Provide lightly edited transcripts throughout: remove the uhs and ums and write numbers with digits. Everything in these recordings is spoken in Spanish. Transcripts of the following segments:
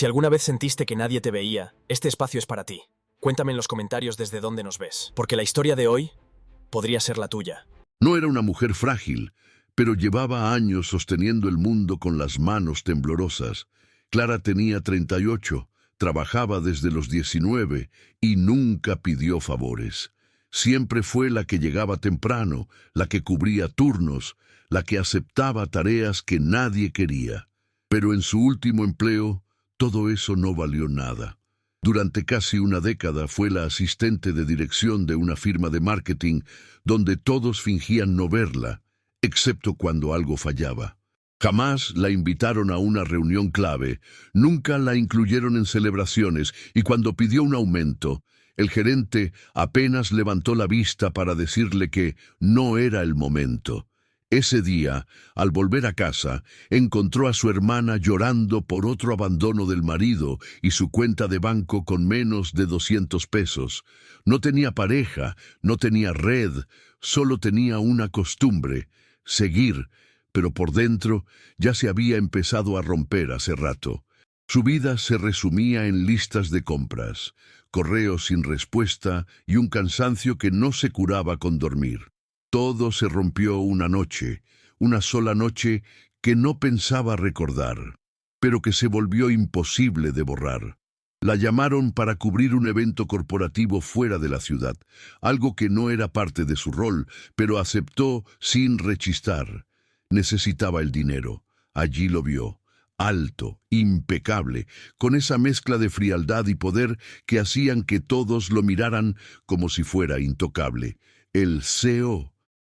Si alguna vez sentiste que nadie te veía, este espacio es para ti. Cuéntame en los comentarios desde dónde nos ves, porque la historia de hoy podría ser la tuya. No era una mujer frágil, pero llevaba años sosteniendo el mundo con las manos temblorosas. Clara tenía 38, trabajaba desde los 19 y nunca pidió favores. Siempre fue la que llegaba temprano, la que cubría turnos, la que aceptaba tareas que nadie quería. Pero en su último empleo, todo eso no valió nada. Durante casi una década fue la asistente de dirección de una firma de marketing donde todos fingían no verla, excepto cuando algo fallaba. Jamás la invitaron a una reunión clave, nunca la incluyeron en celebraciones y cuando pidió un aumento, el gerente apenas levantó la vista para decirle que no era el momento. Ese día, al volver a casa, encontró a su hermana llorando por otro abandono del marido y su cuenta de banco con menos de 200 pesos. No tenía pareja, no tenía red, solo tenía una costumbre, seguir, pero por dentro ya se había empezado a romper hace rato. Su vida se resumía en listas de compras, correos sin respuesta y un cansancio que no se curaba con dormir. Todo se rompió una sola noche que no pensaba recordar, pero que se volvió imposible de borrar. La llamaron para cubrir un evento corporativo fuera de la ciudad, algo que no era parte de su rol, pero aceptó sin rechistar. Necesitaba el dinero. Allí lo vio, alto, impecable, con esa mezcla de frialdad y poder que hacían que todos lo miraran como si fuera intocable. El CEO.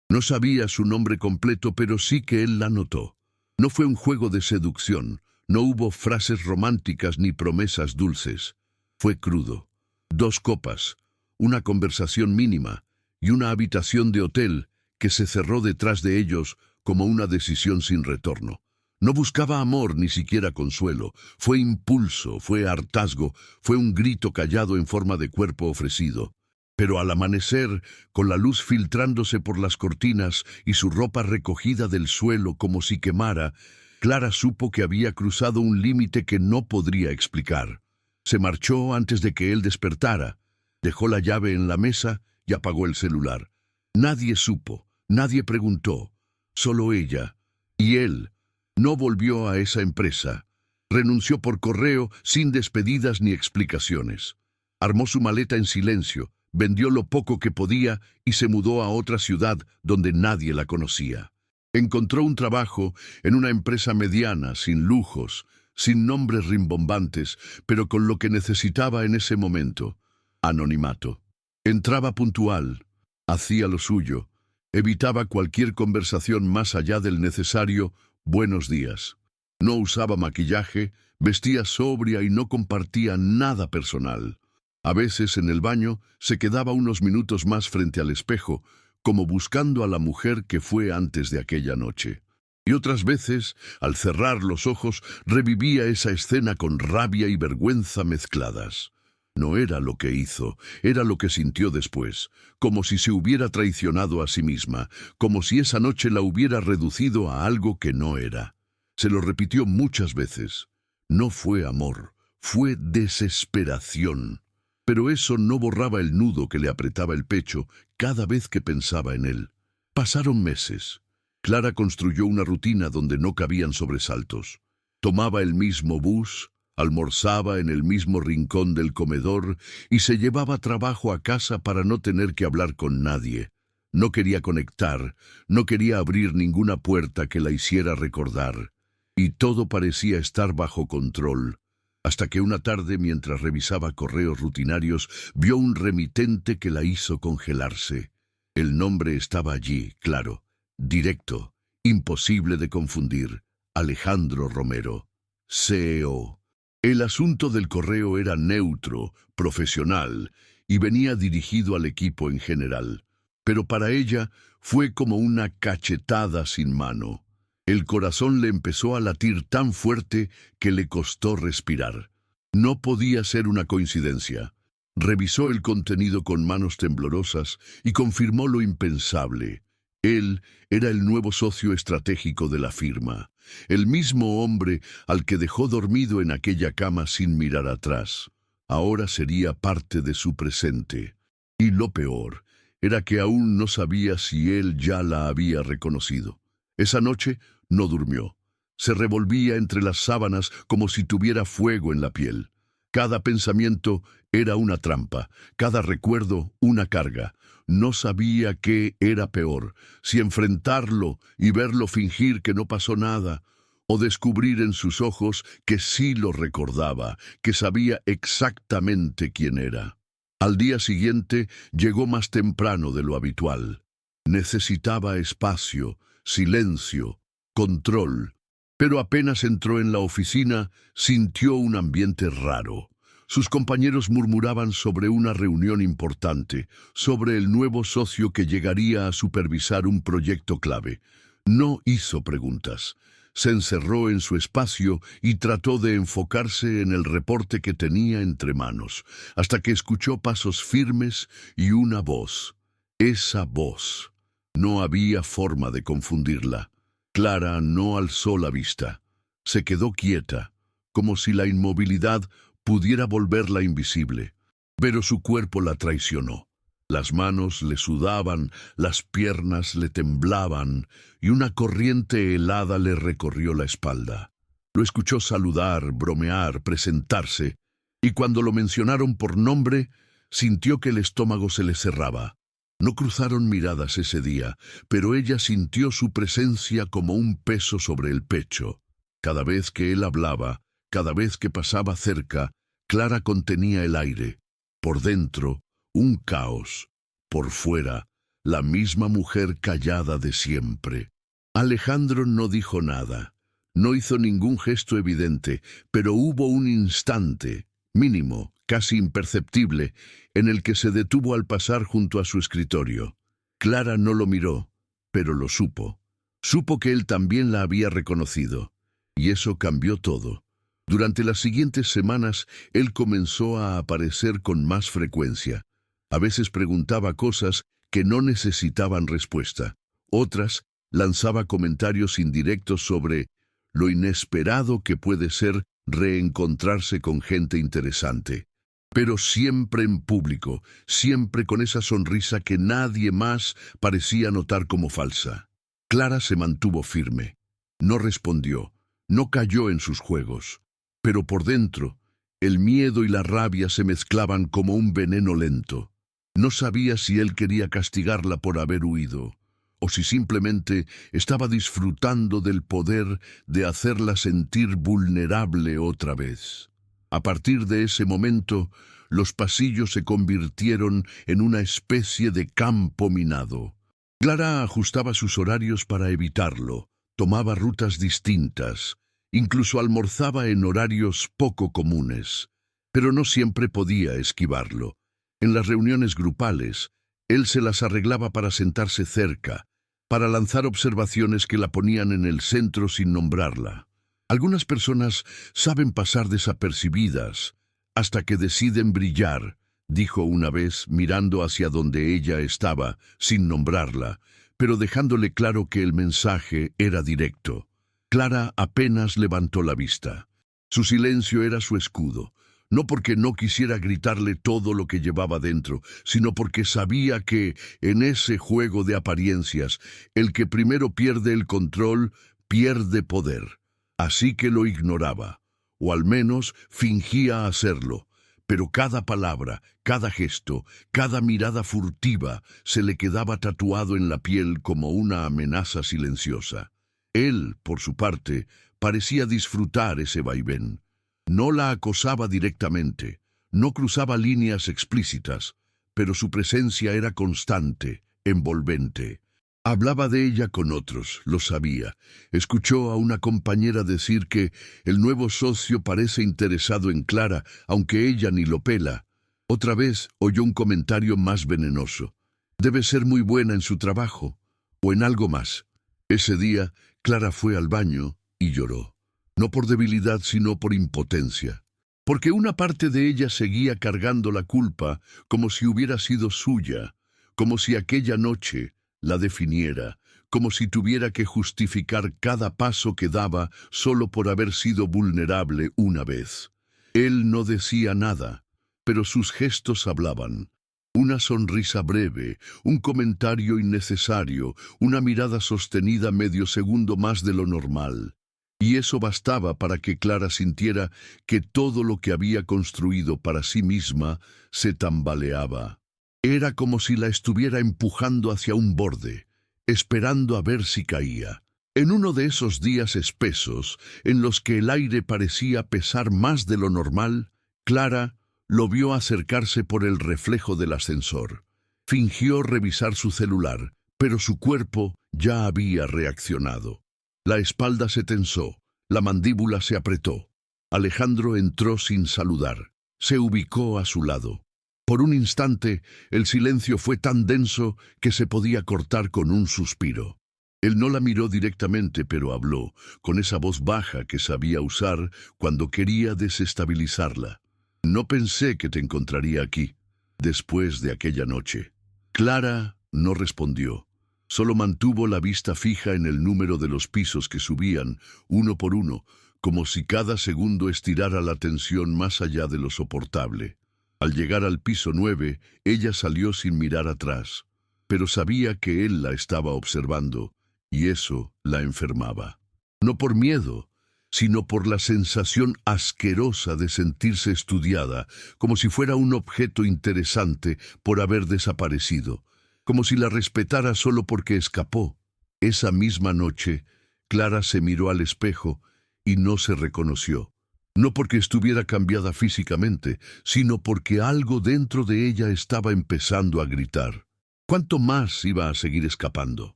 No sabía su nombre completo, pero sí que él la notó. No fue un juego de seducción, no hubo frases románticas ni promesas dulces. Fue crudo. 2 copas, una conversación mínima y una habitación de hotel que se cerró detrás de ellos como una decisión sin retorno. No buscaba amor ni siquiera consuelo. Fue impulso, fue hartazgo, fue un grito callado en forma de cuerpo ofrecido. Pero al amanecer, con la luz filtrándose por las cortinas y su ropa recogida del suelo como si quemara, Clara supo que había cruzado un límite que no podría explicar. Se marchó antes de que él despertara, dejó la llave en la mesa y apagó el celular. Nadie supo, nadie preguntó, solo ella y él. No volvió a esa empresa. Renunció por correo sin despedidas ni explicaciones. Armó su maleta en silencio, vendió lo poco que podía y se mudó a otra ciudad donde nadie la conocía. Encontró un trabajo en una empresa mediana, sin lujos, sin nombres rimbombantes, pero con lo que necesitaba en ese momento: anonimato. Entraba puntual, hacía lo suyo, evitaba cualquier conversación más allá del necesario buenos días. No usaba maquillaje, vestía sobria y no compartía nada personal. A veces en el baño se quedaba unos minutos más frente al espejo, como buscando a la mujer que fue antes de aquella noche. Y otras veces, al cerrar los ojos, revivía esa escena con rabia y vergüenza mezcladas. No era lo que hizo, era lo que sintió después, como si se hubiera traicionado a sí misma, como si esa noche la hubiera reducido a algo que no era. Se lo repitió muchas veces. No fue amor, fue desesperación. Pero eso no borraba el nudo que le apretaba el pecho cada vez que pensaba en él. Pasaron meses. Clara construyó una rutina donde no cabían sobresaltos. Tomaba el mismo bus, almorzaba en el mismo rincón del comedor y se llevaba trabajo a casa para no tener que hablar con nadie. No quería conectar, no quería abrir ninguna puerta que la hiciera recordar. Y todo parecía estar bajo control. Hasta que una tarde, mientras revisaba correos rutinarios, vio un remitente que la hizo congelarse. El nombre estaba allí, claro, directo, imposible de confundir: Alejandro Romero, CEO. El asunto del correo era neutro, profesional, y venía dirigido al equipo en general. Pero para ella fue como una cachetada sin mano. El corazón le empezó a latir tan fuerte que le costó respirar. No podía ser una coincidencia. Revisó el contenido con manos temblorosas y confirmó lo impensable. Él era el nuevo socio estratégico de la firma, el mismo hombre al que dejó dormido en aquella cama sin mirar atrás. Ahora sería parte de su presente. Y lo peor era que aún no sabía si él ya la había reconocido. Esa noche no durmió. Se revolvía entre las sábanas como si tuviera fuego en la piel. Cada pensamiento era una trampa, cada recuerdo una carga. No sabía qué era peor, si enfrentarlo y verlo fingir que no pasó nada, o descubrir en sus ojos que sí lo recordaba, que sabía exactamente quién era. Al día siguiente llegó más temprano de lo habitual. Necesitaba espacio, silencio, control. Pero apenas entró en la oficina, sintió un ambiente raro. Sus compañeros murmuraban sobre una reunión importante, sobre el nuevo socio que llegaría a supervisar un proyecto clave. No hizo preguntas. Se encerró en su espacio y trató de enfocarse en el reporte que tenía entre manos, hasta que escuchó pasos firmes y una voz. Esa voz. No había forma de confundirla. Clara no alzó la vista. Se quedó quieta, como si la inmovilidad pudiera volverla invisible. Pero su cuerpo la traicionó. Las manos le sudaban, las piernas le temblaban, y una corriente helada le recorrió la espalda. Lo escuchó saludar, bromear, presentarse, y cuando lo mencionaron por nombre, sintió que el estómago se le cerraba. No cruzaron miradas ese día, pero ella sintió su presencia como un peso sobre el pecho. Cada vez que él hablaba, cada vez que pasaba cerca, Clara contenía el aire. Por dentro, un caos. Por fuera, la misma mujer callada de siempre. Alejandro no dijo nada. No hizo ningún gesto evidente, pero hubo un instante, mínimo, casi imperceptible, en el que se detuvo al pasar junto a su escritorio. Clara no lo miró, pero lo supo. Supo que él también la había reconocido. Y eso cambió todo. Durante las siguientes semanas, él comenzó a aparecer con más frecuencia. A veces preguntaba cosas que no necesitaban respuesta. Otras, lanzaba comentarios indirectos sobre lo inesperado que puede ser reencontrarse con gente interesante. Pero siempre en público, siempre con esa sonrisa que nadie más parecía notar como falsa. Clara se mantuvo firme. No respondió, no cayó en sus juegos. Pero por dentro, el miedo y la rabia se mezclaban como un veneno lento. No sabía si él quería castigarla por haber huido, o si simplemente estaba disfrutando del poder de hacerla sentir vulnerable otra vez. A partir de ese momento, los pasillos se convirtieron en una especie de campo minado. Clara ajustaba sus horarios para evitarlo, tomaba rutas distintas, incluso almorzaba en horarios poco comunes, pero no siempre podía esquivarlo. En las reuniones grupales, él se las arreglaba para sentarse cerca, para lanzar observaciones que la ponían en el centro sin nombrarla. Algunas personas saben pasar desapercibidas hasta que deciden brillar, dijo una vez mirando hacia donde ella estaba, sin nombrarla, pero dejándole claro que el mensaje era directo. Clara apenas levantó la vista. Su silencio era su escudo, no porque no quisiera gritarle todo lo que llevaba dentro, sino porque sabía que, en ese juego de apariencias, el que primero pierde el control, pierde poder. Así que lo ignoraba, o al menos fingía hacerlo, pero cada palabra, cada gesto, cada mirada furtiva se le quedaba tatuado en la piel como una amenaza silenciosa. Él, por su parte, parecía disfrutar ese vaivén. No la acosaba directamente, no cruzaba líneas explícitas, pero su presencia era constante, envolvente. Hablaba de ella con otros, lo sabía. Escuchó a una compañera decir que el nuevo socio parece interesado en Clara, aunque ella ni lo pela. Otra vez oyó un comentario más venenoso. Debe ser muy buena en su trabajo, o en algo más. Ese día, Clara fue al baño y lloró. No por debilidad, sino por impotencia. Porque una parte de ella seguía cargando la culpa como si hubiera sido suya, como si aquella noche la definiera, como si tuviera que justificar cada paso que daba solo por haber sido vulnerable una vez. Él no decía nada, pero sus gestos hablaban. Una sonrisa breve, un comentario innecesario, una mirada sostenida medio segundo más de lo normal. Y eso bastaba para que Clara sintiera que todo lo que había construido para sí misma se tambaleaba. Era como si la estuviera empujando hacia un borde, esperando a ver si caía. En uno de esos días espesos, en los que el aire parecía pesar más de lo normal, Clara lo vio acercarse por el reflejo del ascensor. Fingió revisar su celular, pero su cuerpo ya había reaccionado. La espalda se tensó, la mandíbula se apretó. Alejandro entró sin saludar. Se ubicó a su lado. Por un instante, el silencio fue tan denso que se podía cortar con un suspiro. Él no la miró directamente, pero habló, con esa voz baja que sabía usar cuando quería desestabilizarla. No pensé que te encontraría aquí, después de aquella noche. Clara no respondió. Solo mantuvo la vista fija en el número de los pisos que subían, uno por uno, como si cada segundo estirara la tensión más allá de lo soportable. Al llegar al piso 9, ella salió sin mirar atrás, pero sabía que él la estaba observando, y eso la enfermaba. No por miedo, sino por la sensación asquerosa de sentirse estudiada, como si fuera un objeto interesante por haber desaparecido, como si la respetara solo porque escapó. Esa misma noche, Clara se miró al espejo y no se reconoció. No porque estuviera cambiada físicamente, sino porque algo dentro de ella estaba empezando a gritar. ¿Cuánto más iba a seguir escapando?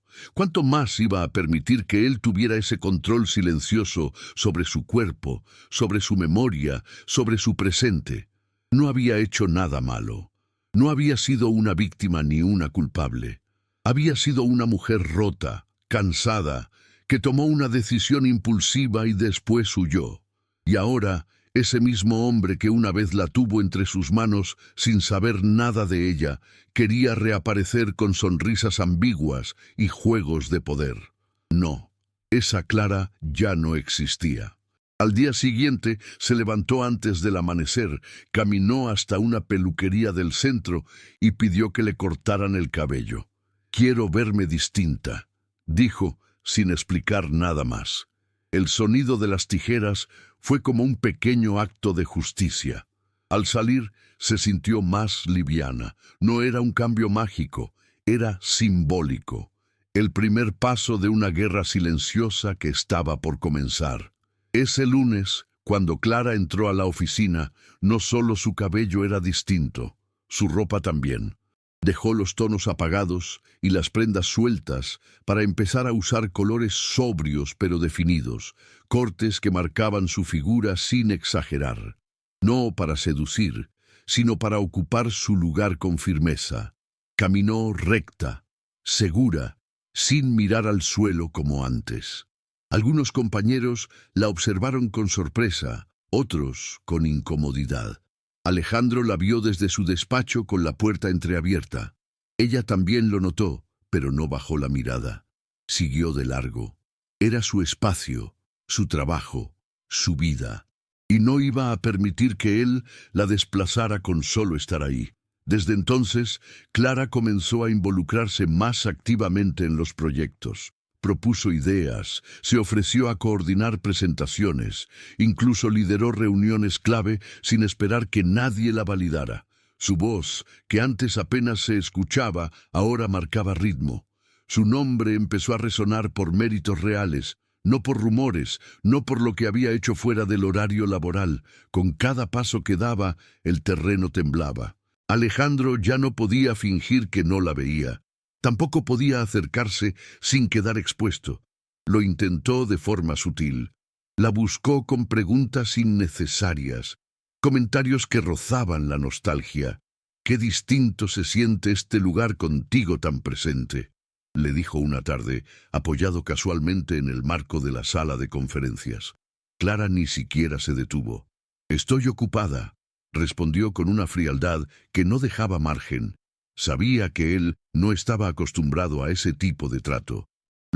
¿Cuánto más iba a permitir que él tuviera ese control silencioso sobre su cuerpo, sobre su memoria, sobre su presente? No había hecho nada malo. No había sido una víctima ni una culpable. Había sido una mujer rota, cansada, que tomó una decisión impulsiva y después huyó. Y ahora, ese mismo hombre que una vez la tuvo entre sus manos sin saber nada de ella, quería reaparecer con sonrisas ambiguas y juegos de poder. No, esa Clara ya no existía. Al día siguiente se levantó antes del amanecer, caminó hasta una peluquería del centro y pidió que le cortaran el cabello. «Quiero verme distinta», dijo, sin explicar nada más. El sonido de las tijeras fue como un pequeño acto de justicia. Al salir, se sintió más liviana. No era un cambio mágico, era simbólico. El primer paso de una guerra silenciosa que estaba por comenzar. Ese lunes, cuando Clara entró a la oficina, no solo su cabello era distinto, su ropa también. Dejó los tonos apagados y las prendas sueltas para empezar a usar colores sobrios pero definidos, cortes que marcaban su figura sin exagerar. No para seducir, sino para ocupar su lugar con firmeza. Caminó recta, segura, sin mirar al suelo como antes. Algunos compañeros la observaron con sorpresa, otros con incomodidad. Alejandro la vio desde su despacho con la puerta entreabierta. Ella también lo notó, pero no bajó la mirada. Siguió de largo. Era su espacio, su trabajo, su vida. Y no iba a permitir que él la desplazara con solo estar ahí. Desde entonces, Clara comenzó a involucrarse más activamente en los proyectos. Propuso ideas, se ofreció a coordinar presentaciones, incluso lideró reuniones clave sin esperar que nadie la validara. Su voz, que antes apenas se escuchaba, ahora marcaba ritmo. Su nombre empezó a resonar por méritos reales, no por rumores, no por lo que había hecho fuera del horario laboral. Con cada paso que daba, el terreno temblaba. Alejandro ya no podía fingir que no la veía. Tampoco podía acercarse sin quedar expuesto. Lo intentó de forma sutil. La buscó con preguntas innecesarias, comentarios que rozaban la nostalgia. «Qué distinto se siente este lugar contigo tan presente», le dijo una tarde, apoyado casualmente en el marco de la sala de conferencias. Clara ni siquiera se detuvo. «Estoy ocupada», respondió con una frialdad que no dejaba margen. Sabía que él no estaba acostumbrado a ese tipo de trato.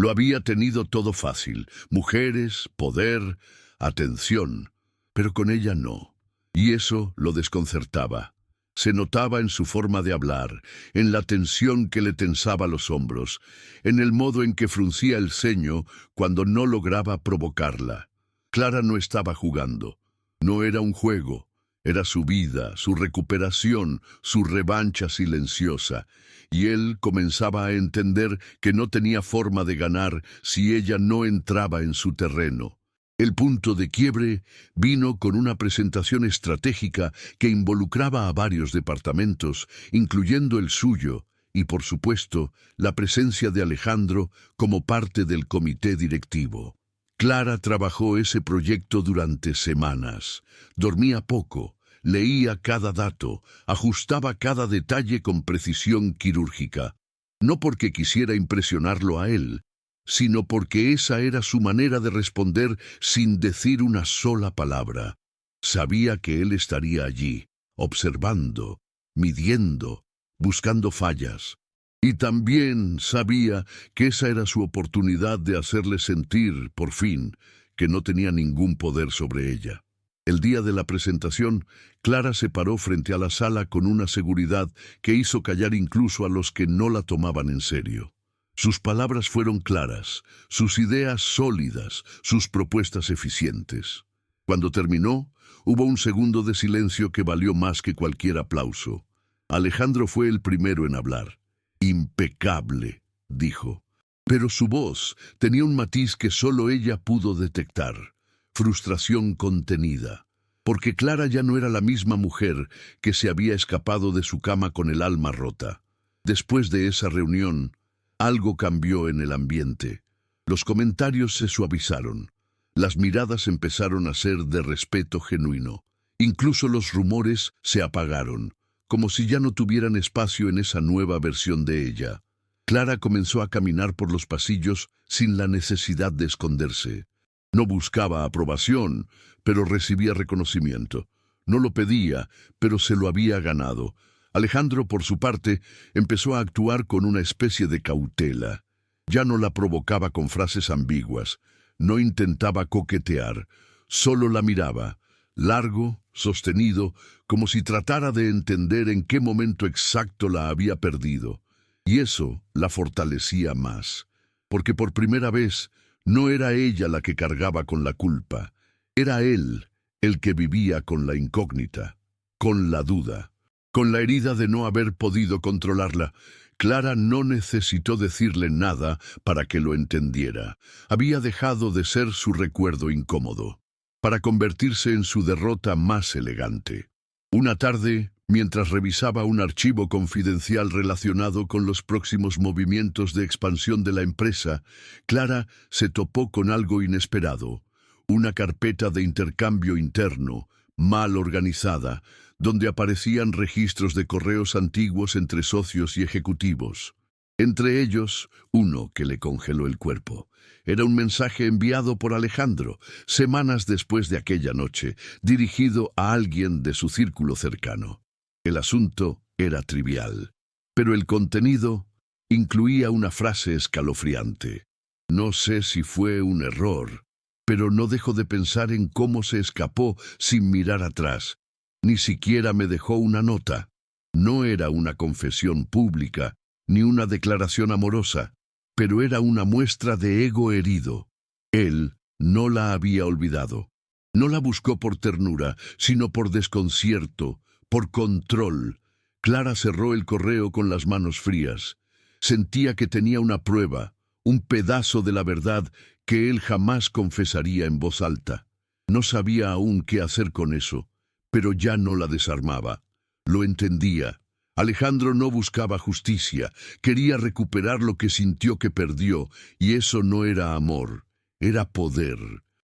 Lo había tenido todo fácil: mujeres, poder, atención. Pero con ella no. Y eso lo desconcertaba. Se notaba en su forma de hablar, en la tensión que le tensaba los hombros, en el modo en que fruncía el ceño cuando no lograba provocarla. Clara no estaba jugando. No era un juego. Era su vida, su recuperación, su revancha silenciosa. Y él comenzaba a entender que no tenía forma de ganar si ella no entraba en su terreno. El punto de quiebre vino con una presentación estratégica que involucraba a varios departamentos, incluyendo el suyo, y por supuesto, la presencia de Alejandro como parte del comité directivo. Clara trabajó ese proyecto durante semanas. Dormía poco, leía cada dato, ajustaba cada detalle con precisión quirúrgica. No porque quisiera impresionarlo a él, sino porque esa era su manera de responder sin decir una sola palabra. Sabía que él estaría allí, observando, midiendo, buscando fallas. Y también sabía que esa era su oportunidad de hacerle sentir, por fin, que no tenía ningún poder sobre ella. El día de la presentación, Clara se paró frente a la sala con una seguridad que hizo callar incluso a los que no la tomaban en serio. Sus palabras fueron claras, sus ideas sólidas, sus propuestas eficientes. Cuando terminó, hubo un segundo de silencio que valió más que cualquier aplauso. Alejandro fue el primero en hablar. «Impecable», dijo. Pero su voz tenía un matiz que solo ella pudo detectar. Frustración contenida. Porque Clara ya no era la misma mujer que se había escapado de su cama con el alma rota. Después de esa reunión, algo cambió en el ambiente. Los comentarios se suavizaron. Las miradas empezaron a ser de respeto genuino. Incluso los rumores se apagaron, como si ya no tuvieran espacio en esa nueva versión de ella. Clara comenzó a caminar por los pasillos sin la necesidad de esconderse. No buscaba aprobación, pero recibía reconocimiento. No lo pedía, pero se lo había ganado. Alejandro, por su parte, empezó a actuar con una especie de cautela. Ya no la provocaba con frases ambiguas. No intentaba coquetear. Solo la miraba, largo, sostenido, como si tratara de entender en qué momento exacto la había perdido. Y eso la fortalecía más, porque por primera vez no era ella la que cargaba con la culpa. Era él el que vivía con la incógnita, con la duda, con la herida de no haber podido controlarla. Clara no necesitó decirle nada para que lo entendiera. Había dejado de ser su recuerdo incómodo, para convertirse en su derrota más elegante. Una tarde, mientras revisaba un archivo confidencial relacionado con los próximos movimientos de expansión de la empresa, Clara se topó con algo inesperado. Una carpeta de intercambio interno, mal organizada, donde aparecían registros de correos antiguos entre socios y ejecutivos. Entre ellos, uno que le congeló el cuerpo. Era un mensaje enviado por Alejandro, semanas después de aquella noche, dirigido a alguien de su círculo cercano. El asunto era trivial, pero el contenido incluía una frase escalofriante. No sé si fue un error, pero no dejo de pensar en cómo se escapó sin mirar atrás. Ni siquiera me dejó una nota. No era una confesión pública, ni una declaración amorosa, pero era una muestra de ego herido. Él no la había olvidado. No la buscó por ternura, sino por desconcierto, por control. Clara cerró el correo con las manos frías. Sentía que tenía una prueba, un pedazo de la verdad que él jamás confesaría en voz alta. No sabía aún qué hacer con eso, pero ya no la desarmaba. Lo entendía. Alejandro no buscaba justicia, quería recuperar lo que sintió que perdió, y eso no era amor, era poder.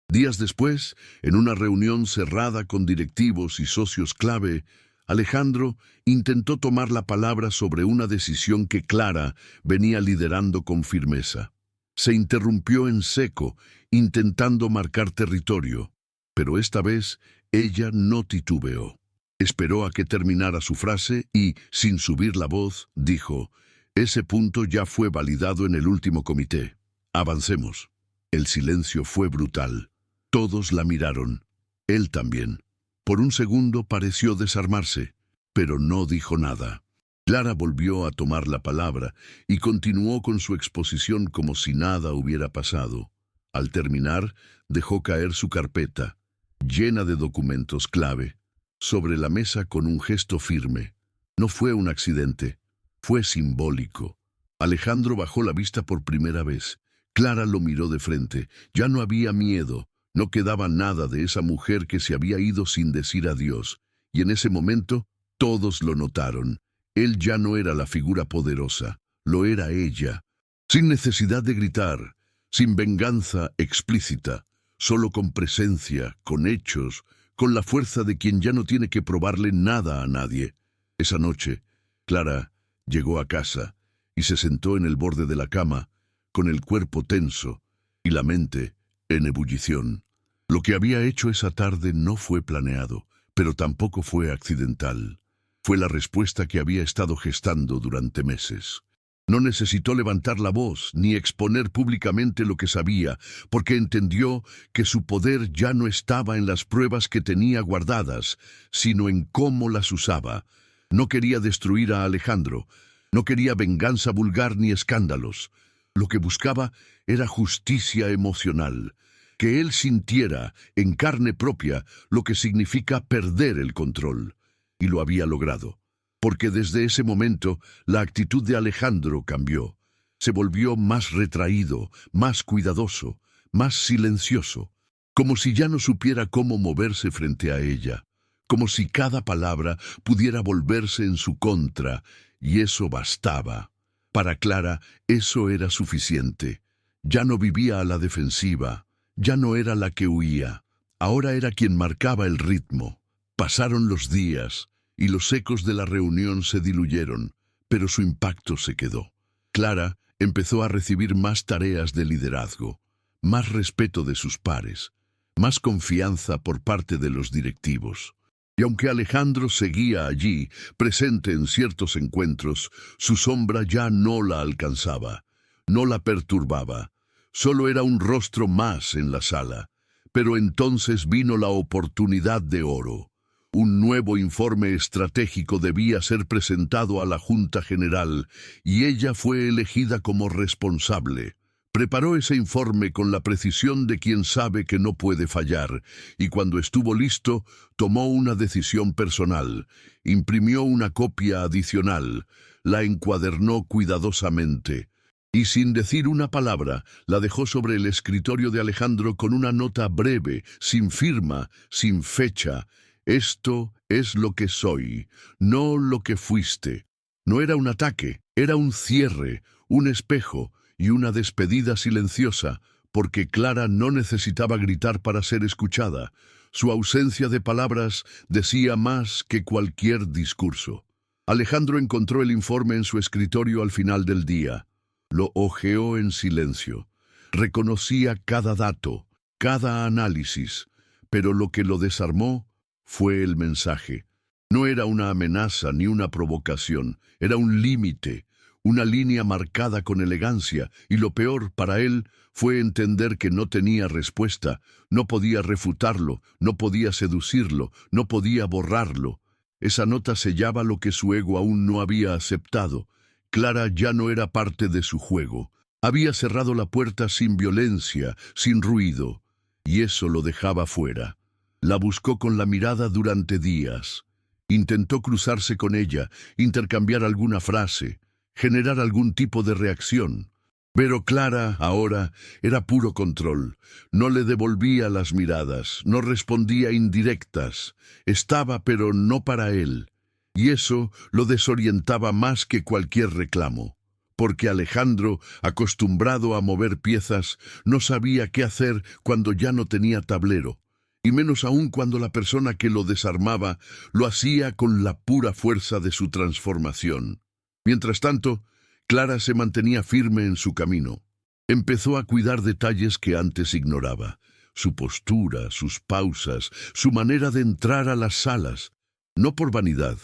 Días después, en una reunión cerrada con directivos y socios clave, Alejandro intentó tomar la palabra sobre una decisión que Clara venía liderando con firmeza. Se interrumpió en seco, intentando marcar territorio, pero esta vez ella no titubeó. Esperó a que terminara su frase y, sin subir la voz, dijo: «Ese punto ya fue validado en el último comité. Avancemos. El silencio fue brutal. Todos la miraron. Él también. Por un segundo pareció desarmarse, pero no dijo nada. Clara volvió a tomar la palabra y continuó con su exposición como si nada hubiera pasado. Al terminar, dejó caer su carpeta, llena de documentos clave, sobre la mesa con un gesto firme. No fue un accidente, fue simbólico. Alejandro bajó la vista por primera vez. Clara lo miró de frente. Ya no había miedo, no quedaba nada de esa mujer que se había ido sin decir adiós. Y en ese momento, todos lo notaron. Él ya no era la figura poderosa, lo era ella. Sin necesidad de gritar, sin venganza explícita, solo con presencia, con hechos, con la fuerza de quien ya no tiene que probarle nada a nadie. Esa noche, Clara llegó a casa y se sentó en el borde de la cama, con el cuerpo tenso y la mente en ebullición. Lo que había hecho esa tarde no fue planeado, pero tampoco fue accidental. Fue la respuesta que había estado gestando durante meses. No necesitó levantar la voz ni exponer públicamente lo que sabía, porque entendió que su poder ya no estaba en las pruebas que tenía guardadas, sino en cómo las usaba. No quería destruir a Alejandro, no quería venganza vulgar ni escándalos. Lo que buscaba era justicia emocional, que él sintiera en carne propia lo que significa perder el control. Y lo había logrado, porque desde ese momento la actitud de Alejandro cambió. Se volvió más retraído, más cuidadoso, más silencioso, como si ya no supiera cómo moverse frente a ella, como si cada palabra pudiera volverse en su contra, y eso bastaba. Para Clara, eso era suficiente. Ya no vivía a la defensiva, ya no era la que huía, ahora era quien marcaba el ritmo. Pasaron los días, y los ecos de la reunión se diluyeron, pero su impacto se quedó. Clara empezó a recibir más tareas de liderazgo, más respeto de sus pares, más confianza por parte de los directivos. Y aunque Alejandro seguía allí, presente en ciertos encuentros, su sombra ya no la alcanzaba, no la perturbaba. Solo era un rostro más en la sala. Pero entonces vino la oportunidad de oro. Un nuevo informe estratégico debía ser presentado a la Junta General, y ella fue elegida como responsable. Preparó ese informe con la precisión de quien sabe que no puede fallar, y cuando estuvo listo, tomó una decisión personal. Imprimió una copia adicional, la encuadernó cuidadosamente, y sin decir una palabra, la dejó sobre el escritorio de Alejandro con una nota breve, sin firma, sin fecha. Esto es lo que soy, no lo que fuiste. No era un ataque, era un cierre, un espejo y una despedida silenciosa, porque Clara no necesitaba gritar para ser escuchada. Su ausencia de palabras decía más que cualquier discurso. Alejandro encontró el informe en su escritorio al final del día. Lo hojeó en silencio. Reconocía cada dato, cada análisis, pero lo que lo desarmó fue el mensaje. No era una amenaza ni una provocación, era un límite, una línea marcada con elegancia, y lo peor para él fue entender que no tenía respuesta, no podía refutarlo, no podía seducirlo, no podía borrarlo. Esa nota sellaba lo que su ego aún no había aceptado. Clara ya no era parte de su juego. Había cerrado la puerta sin violencia, sin ruido, y eso lo dejaba fuera. La buscó con la mirada durante días. Intentó cruzarse con ella, intercambiar alguna frase, generar algún tipo de reacción. Pero Clara, ahora, era puro control. No le devolvía las miradas, no respondía indirectas. Estaba, pero no para él. Y eso lo desorientaba más que cualquier reclamo. Porque Alejandro, acostumbrado a mover piezas, no sabía qué hacer cuando ya no tenía tablero. Y menos aún cuando la persona que lo desarmaba lo hacía con la pura fuerza de su transformación. Mientras tanto, Clara se mantenía firme en su camino. Empezó a cuidar detalles que antes ignoraba. Su postura, sus pausas, su manera de entrar a las salas. No por vanidad,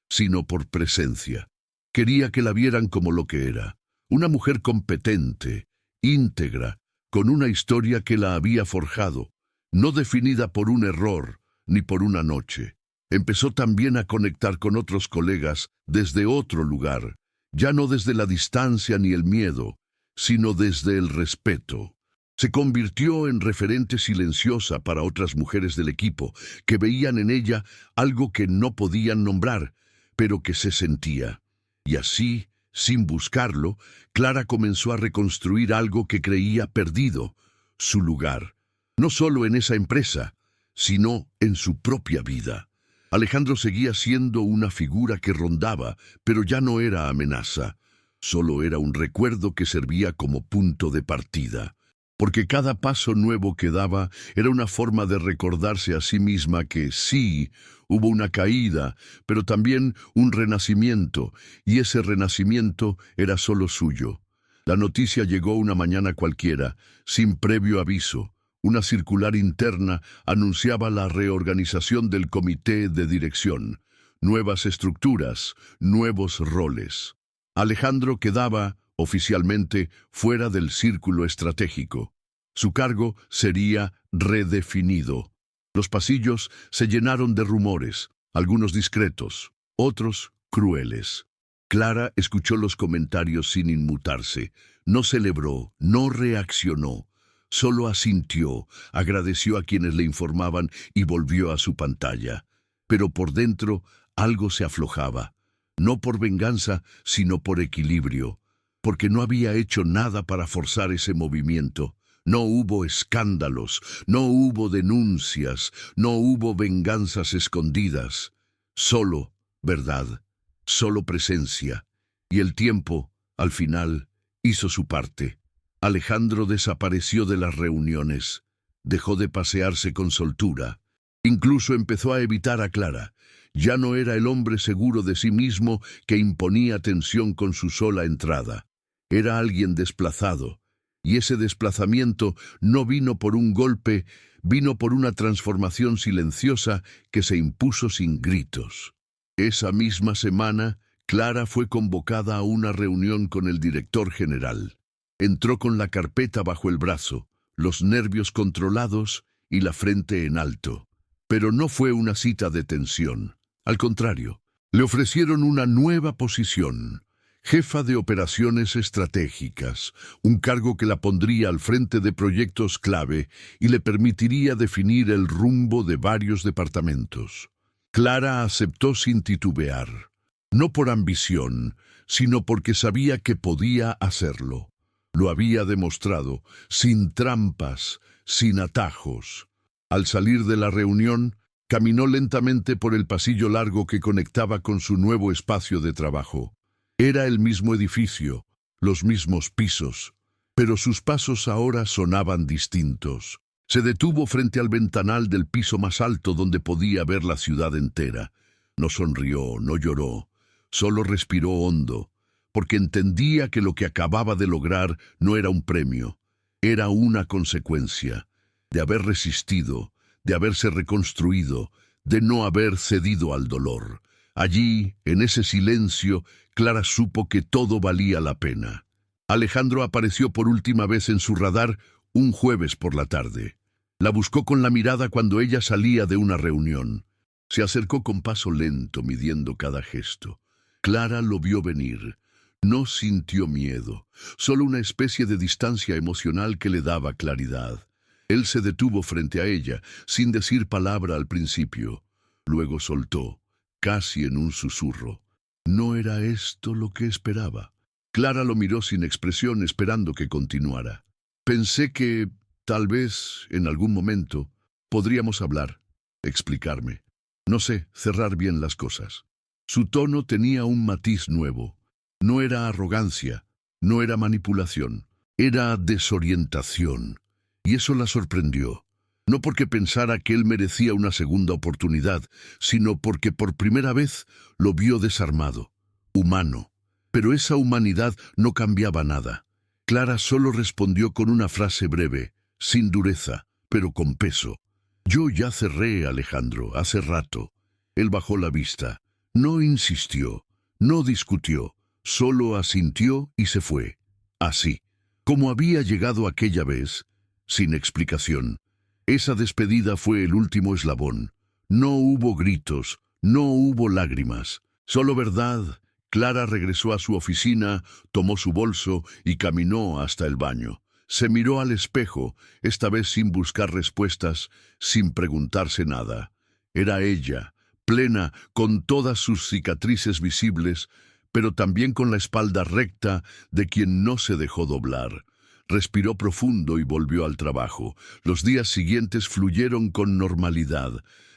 sino por presencia. Quería que la vieran como lo que era. Una mujer competente, íntegra, con una historia que la había forjado, no definida por un error ni por una noche. Empezó también a conectar con otros colegas desde otro lugar, ya no desde la distancia ni el miedo, sino desde el respeto. Se convirtió en referente silenciosa para otras mujeres del equipo, que veían en ella algo que no podían nombrar, pero que se sentía. Y así, sin buscarlo, Clara comenzó a reconstruir algo que creía perdido, su lugar, no solo en esa empresa, sino en su propia vida. Alejandro seguía siendo una figura que rondaba, pero ya no era amenaza, solo era un recuerdo que servía como punto de partida. Porque cada paso nuevo que daba era una forma de recordarse a sí misma que sí, hubo una caída, pero también un renacimiento, y ese renacimiento era solo suyo. La noticia llegó una mañana cualquiera, sin previo aviso. Una circular interna anunciaba la reorganización del comité de dirección, nuevas estructuras, nuevos roles. Alejandro quedaba, oficialmente, fuera del círculo estratégico. Su cargo sería redefinido. Los pasillos se llenaron de rumores, algunos discretos, otros crueles. Clara escuchó los comentarios sin inmutarse. No celebró, no reaccionó. Solo asintió, agradeció a quienes le informaban y volvió a su pantalla. Pero por dentro algo se aflojaba. No por venganza, sino por equilibrio. Porque no había hecho nada para forzar ese movimiento. No hubo escándalos, no hubo denuncias, no hubo venganzas escondidas. Solo verdad, solo presencia. Y el tiempo, al final, hizo su parte. Alejandro desapareció de las reuniones. Dejó de pasearse con soltura. Incluso empezó a evitar a Clara. Ya no era el hombre seguro de sí mismo que imponía tensión con su sola entrada. Era alguien desplazado. Y ese desplazamiento no vino por un golpe, vino por una transformación silenciosa que se impuso sin gritos. Esa misma semana, Clara fue convocada a una reunión con el director general. Entró con la carpeta bajo el brazo, los nervios controlados y la frente en alto. Pero no fue una cita de tensión. Al contrario, le ofrecieron una nueva posición. Jefa de operaciones estratégicas, un cargo que la pondría al frente de proyectos clave y le permitiría definir el rumbo de varios departamentos. Clara aceptó sin titubear, no por ambición, sino porque sabía que podía hacerlo. Lo había demostrado, sin trampas, sin atajos. Al salir de la reunión, caminó lentamente por el pasillo largo que conectaba con su nuevo espacio de trabajo. Era el mismo edificio, los mismos pisos, pero sus pasos ahora sonaban distintos. Se detuvo frente al ventanal del piso más alto donde podía ver la ciudad entera. No sonrió, no lloró, solo respiró hondo, porque entendía que lo que acababa de lograr no era un premio, era una consecuencia de haber resistido, de haberse reconstruido, de no haber cedido al dolor. Allí, en ese silencio, Clara supo que todo valía la pena. Alejandro apareció por última vez en su radar un jueves por la tarde. La buscó con la mirada cuando ella salía de una reunión. Se acercó con paso lento, midiendo cada gesto. Clara lo vio venir. No sintió miedo, solo una especie de distancia emocional que le daba claridad. Él se detuvo frente a ella, sin decir palabra al principio. Luego soltó, casi en un susurro. No era esto lo que esperaba. Clara lo miró sin expresión, esperando que continuara. Pensé que, tal vez, en algún momento, podríamos hablar, explicarme. No sé, cerrar bien las cosas. Su tono tenía un matiz nuevo. No era arrogancia, no era manipulación, era desorientación. Y eso la sorprendió. No porque pensara que él merecía una segunda oportunidad, sino porque por primera vez lo vio desarmado, humano. Pero esa humanidad no cambiaba nada. Clara solo respondió con una frase breve, sin dureza, pero con peso. Yo ya cerré, Alejandro, hace rato. Él bajó la vista. No insistió, no discutió, solo asintió y se fue. Así. Como había llegado aquella vez, sin explicación. Esa despedida fue el último eslabón. No hubo gritos, no hubo lágrimas, solo verdad. Clara regresó a su oficina, tomó su bolso y caminó hasta el baño. Se miró al espejo, esta vez sin buscar respuestas, sin preguntarse nada. Era ella, plena, con todas sus cicatrices visibles, pero también con la espalda recta de quien no se dejó doblar. Respiró profundo y volvió al trabajo. Los días siguientes fluyeron con normalidad.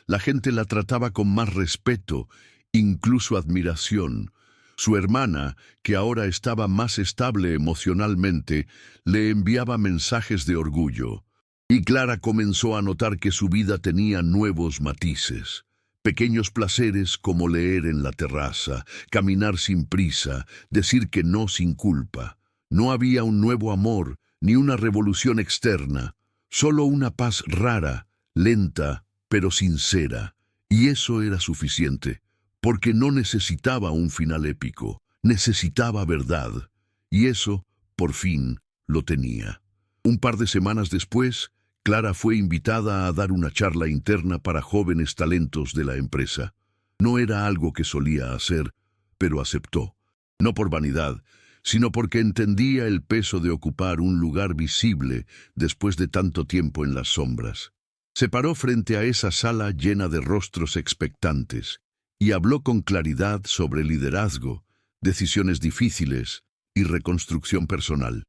La gente la trataba con más respeto, incluso admiración. Su hermana, que ahora estaba más estable emocionalmente, le enviaba mensajes de orgullo. Y Clara comenzó a notar que su vida tenía nuevos matices. Pequeños placeres como leer en la terraza, caminar sin prisa, decir que no sin culpa. No había un nuevo amor, ni una revolución externa, solo una paz rara, lenta, pero sincera. Y eso era suficiente, porque no necesitaba un final épico, necesitaba verdad. Y eso, por fin, lo tenía. Un par de semanas después, Clara fue invitada a dar una charla interna para jóvenes talentos de la empresa. No era algo que solía hacer, pero aceptó. No por vanidad, sino porque entendía el peso de ocupar un lugar visible después de tanto tiempo en las sombras. Se paró frente a esa sala llena de rostros expectantes y habló con claridad sobre liderazgo, decisiones difíciles y reconstrucción personal.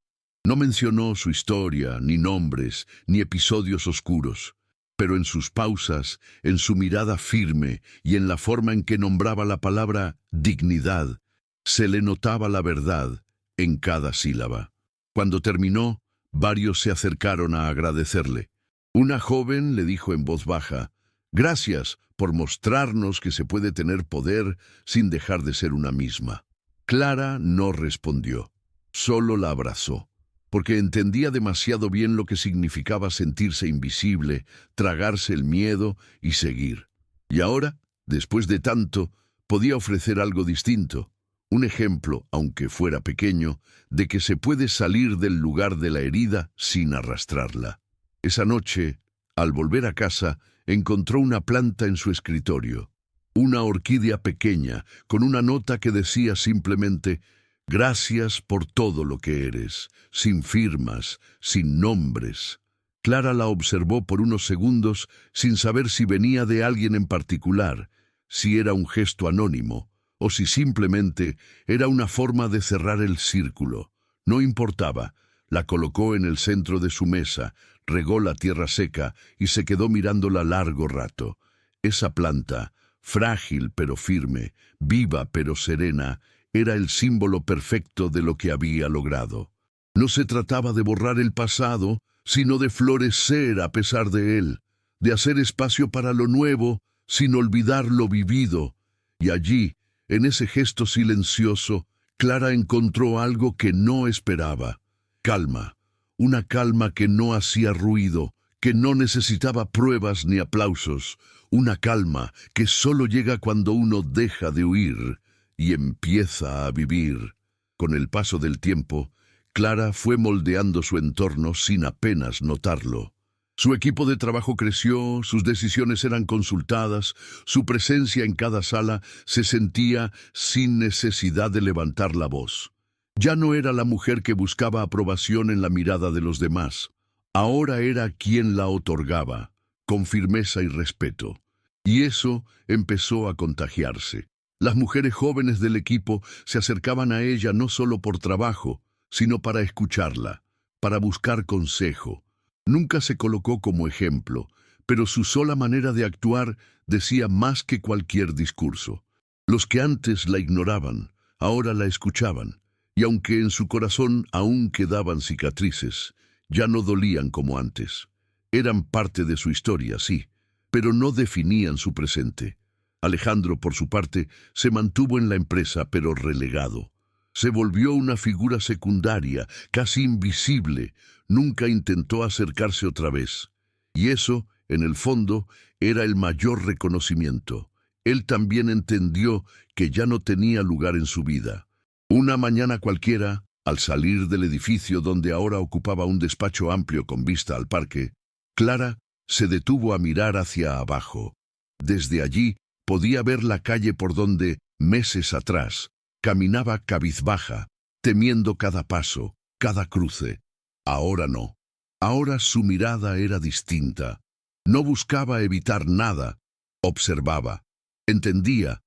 No mencionó su historia, ni nombres, ni episodios oscuros, pero en sus pausas, en su mirada firme y en la forma en que nombraba la palabra dignidad, se le notaba la verdad en cada sílaba. Cuando terminó, varios se acercaron a agradecerle. Una joven le dijo en voz baja: «Gracias por mostrarnos que se puede tener poder sin dejar de ser una misma». Clara no respondió, solo la abrazó, porque entendía demasiado bien lo que significaba sentirse invisible, tragarse el miedo y seguir. Y ahora, después de tanto, podía ofrecer algo distinto, un ejemplo, aunque fuera pequeño, de que se puede salir del lugar de la herida sin arrastrarla. Esa noche, al volver a casa, encontró una planta en su escritorio, una orquídea pequeña, con una nota que decía simplemente: «Gracias por todo lo que eres», sin firmas, sin nombres. Clara la observó por unos segundos sin saber si venía de alguien en particular, si era un gesto anónimo, o si simplemente era una forma de cerrar el círculo. No importaba. La colocó en el centro de su mesa, regó la tierra seca y se quedó mirándola largo rato. Esa planta, frágil pero firme, viva pero serena, era el símbolo perfecto de lo que había logrado. No se trataba de borrar el pasado, sino de florecer a pesar de él, de hacer espacio para lo nuevo sin olvidar lo vivido. Y allí, en ese gesto silencioso, Clara encontró algo que no esperaba: calma, una calma que no hacía ruido, que no necesitaba pruebas ni aplausos, una calma que solo llega cuando uno deja de huir y empieza a vivir. Con el paso del tiempo, Clara fue moldeando su entorno sin apenas notarlo. Su equipo de trabajo creció, sus decisiones eran consultadas, su presencia en cada sala se sentía sin necesidad de levantar la voz. Ya no era la mujer que buscaba aprobación en la mirada de los demás. Ahora era quien la otorgaba, con firmeza y respeto. Y eso empezó a contagiarse. Las mujeres jóvenes del equipo se acercaban a ella no solo por trabajo, sino para escucharla, para buscar consejo. Nunca se colocó como ejemplo, pero su sola manera de actuar decía más que cualquier discurso. Los que antes la ignoraban, ahora la escuchaban, y aunque en su corazón aún quedaban cicatrices, ya no dolían como antes. Eran parte de su historia, sí, pero no definían su presente. Alejandro, por su parte, se mantuvo en la empresa, pero relegado. Se volvió una figura secundaria, casi invisible. Nunca intentó acercarse otra vez. Y eso, en el fondo, era el mayor reconocimiento. Él también entendió que ya no tenía lugar en su vida. Una mañana cualquiera, Al salir del edificio donde ahora ocupaba un despacho amplio con vista al parque, Clara se detuvo a mirar hacia abajo. Desde allí podía ver la calle por donde, meses atrás, caminaba cabizbaja, temiendo cada paso, cada cruce. Ahora no. Ahora su mirada era distinta. No buscaba evitar nada. Observaba, entendía,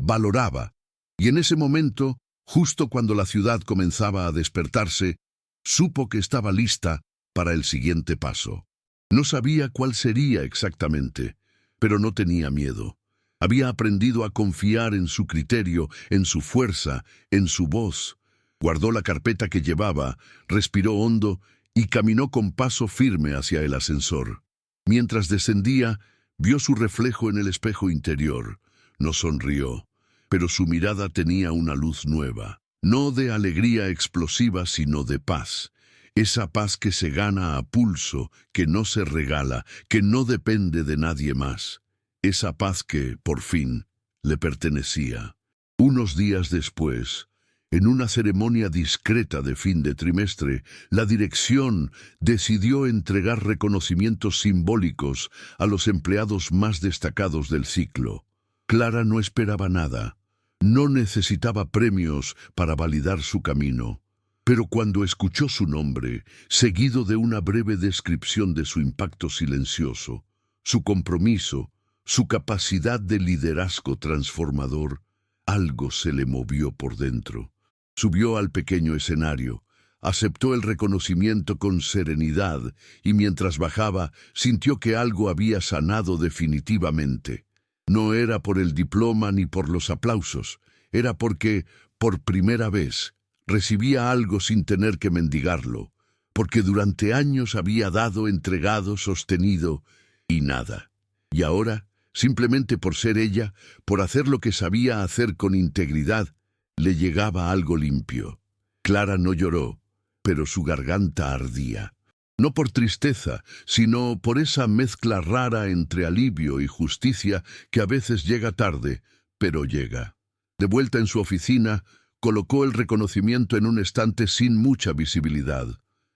valoraba. Y en ese momento, justo cuando la ciudad comenzaba a despertarse, supo que estaba lista para el siguiente paso. No sabía cuál sería exactamente, pero no tenía miedo. Había aprendido a confiar en su criterio, en su fuerza, en su voz. Guardó la carpeta que llevaba, respiró hondo y caminó con paso firme hacia el ascensor. Mientras descendía, vio su reflejo en el espejo interior. No sonrió, pero su mirada tenía una luz nueva, no de alegría explosiva, sino de paz. Esa paz que se gana a pulso, que no se regala, que no depende de nadie más. Esa paz que, por fin, le pertenecía. Unos días después, en una ceremonia discreta de fin de trimestre, la dirección decidió entregar reconocimientos simbólicos a los empleados más destacados del ciclo. Clara no esperaba nada. No necesitaba premios para validar su camino. Pero cuando escuchó su nombre, seguido de una breve descripción de su impacto silencioso, su compromiso, su capacidad de liderazgo transformador, algo se le movió por dentro. Subió al pequeño escenario, aceptó el reconocimiento con serenidad y mientras bajaba sintió que algo había sanado definitivamente. No era por el diploma ni por los aplausos, era porque, por primera vez, recibía algo sin tener que mendigarlo, porque durante años había dado, entregado, sostenido y nada. Y ahora, simplemente por ser ella, por hacer lo que sabía hacer con integridad, le llegaba algo limpio. Clara no lloró, pero su garganta ardía. No por tristeza, sino por esa mezcla rara entre alivio y justicia que a veces llega tarde, pero llega. De vuelta en su oficina, colocó el reconocimiento en un estante sin mucha visibilidad.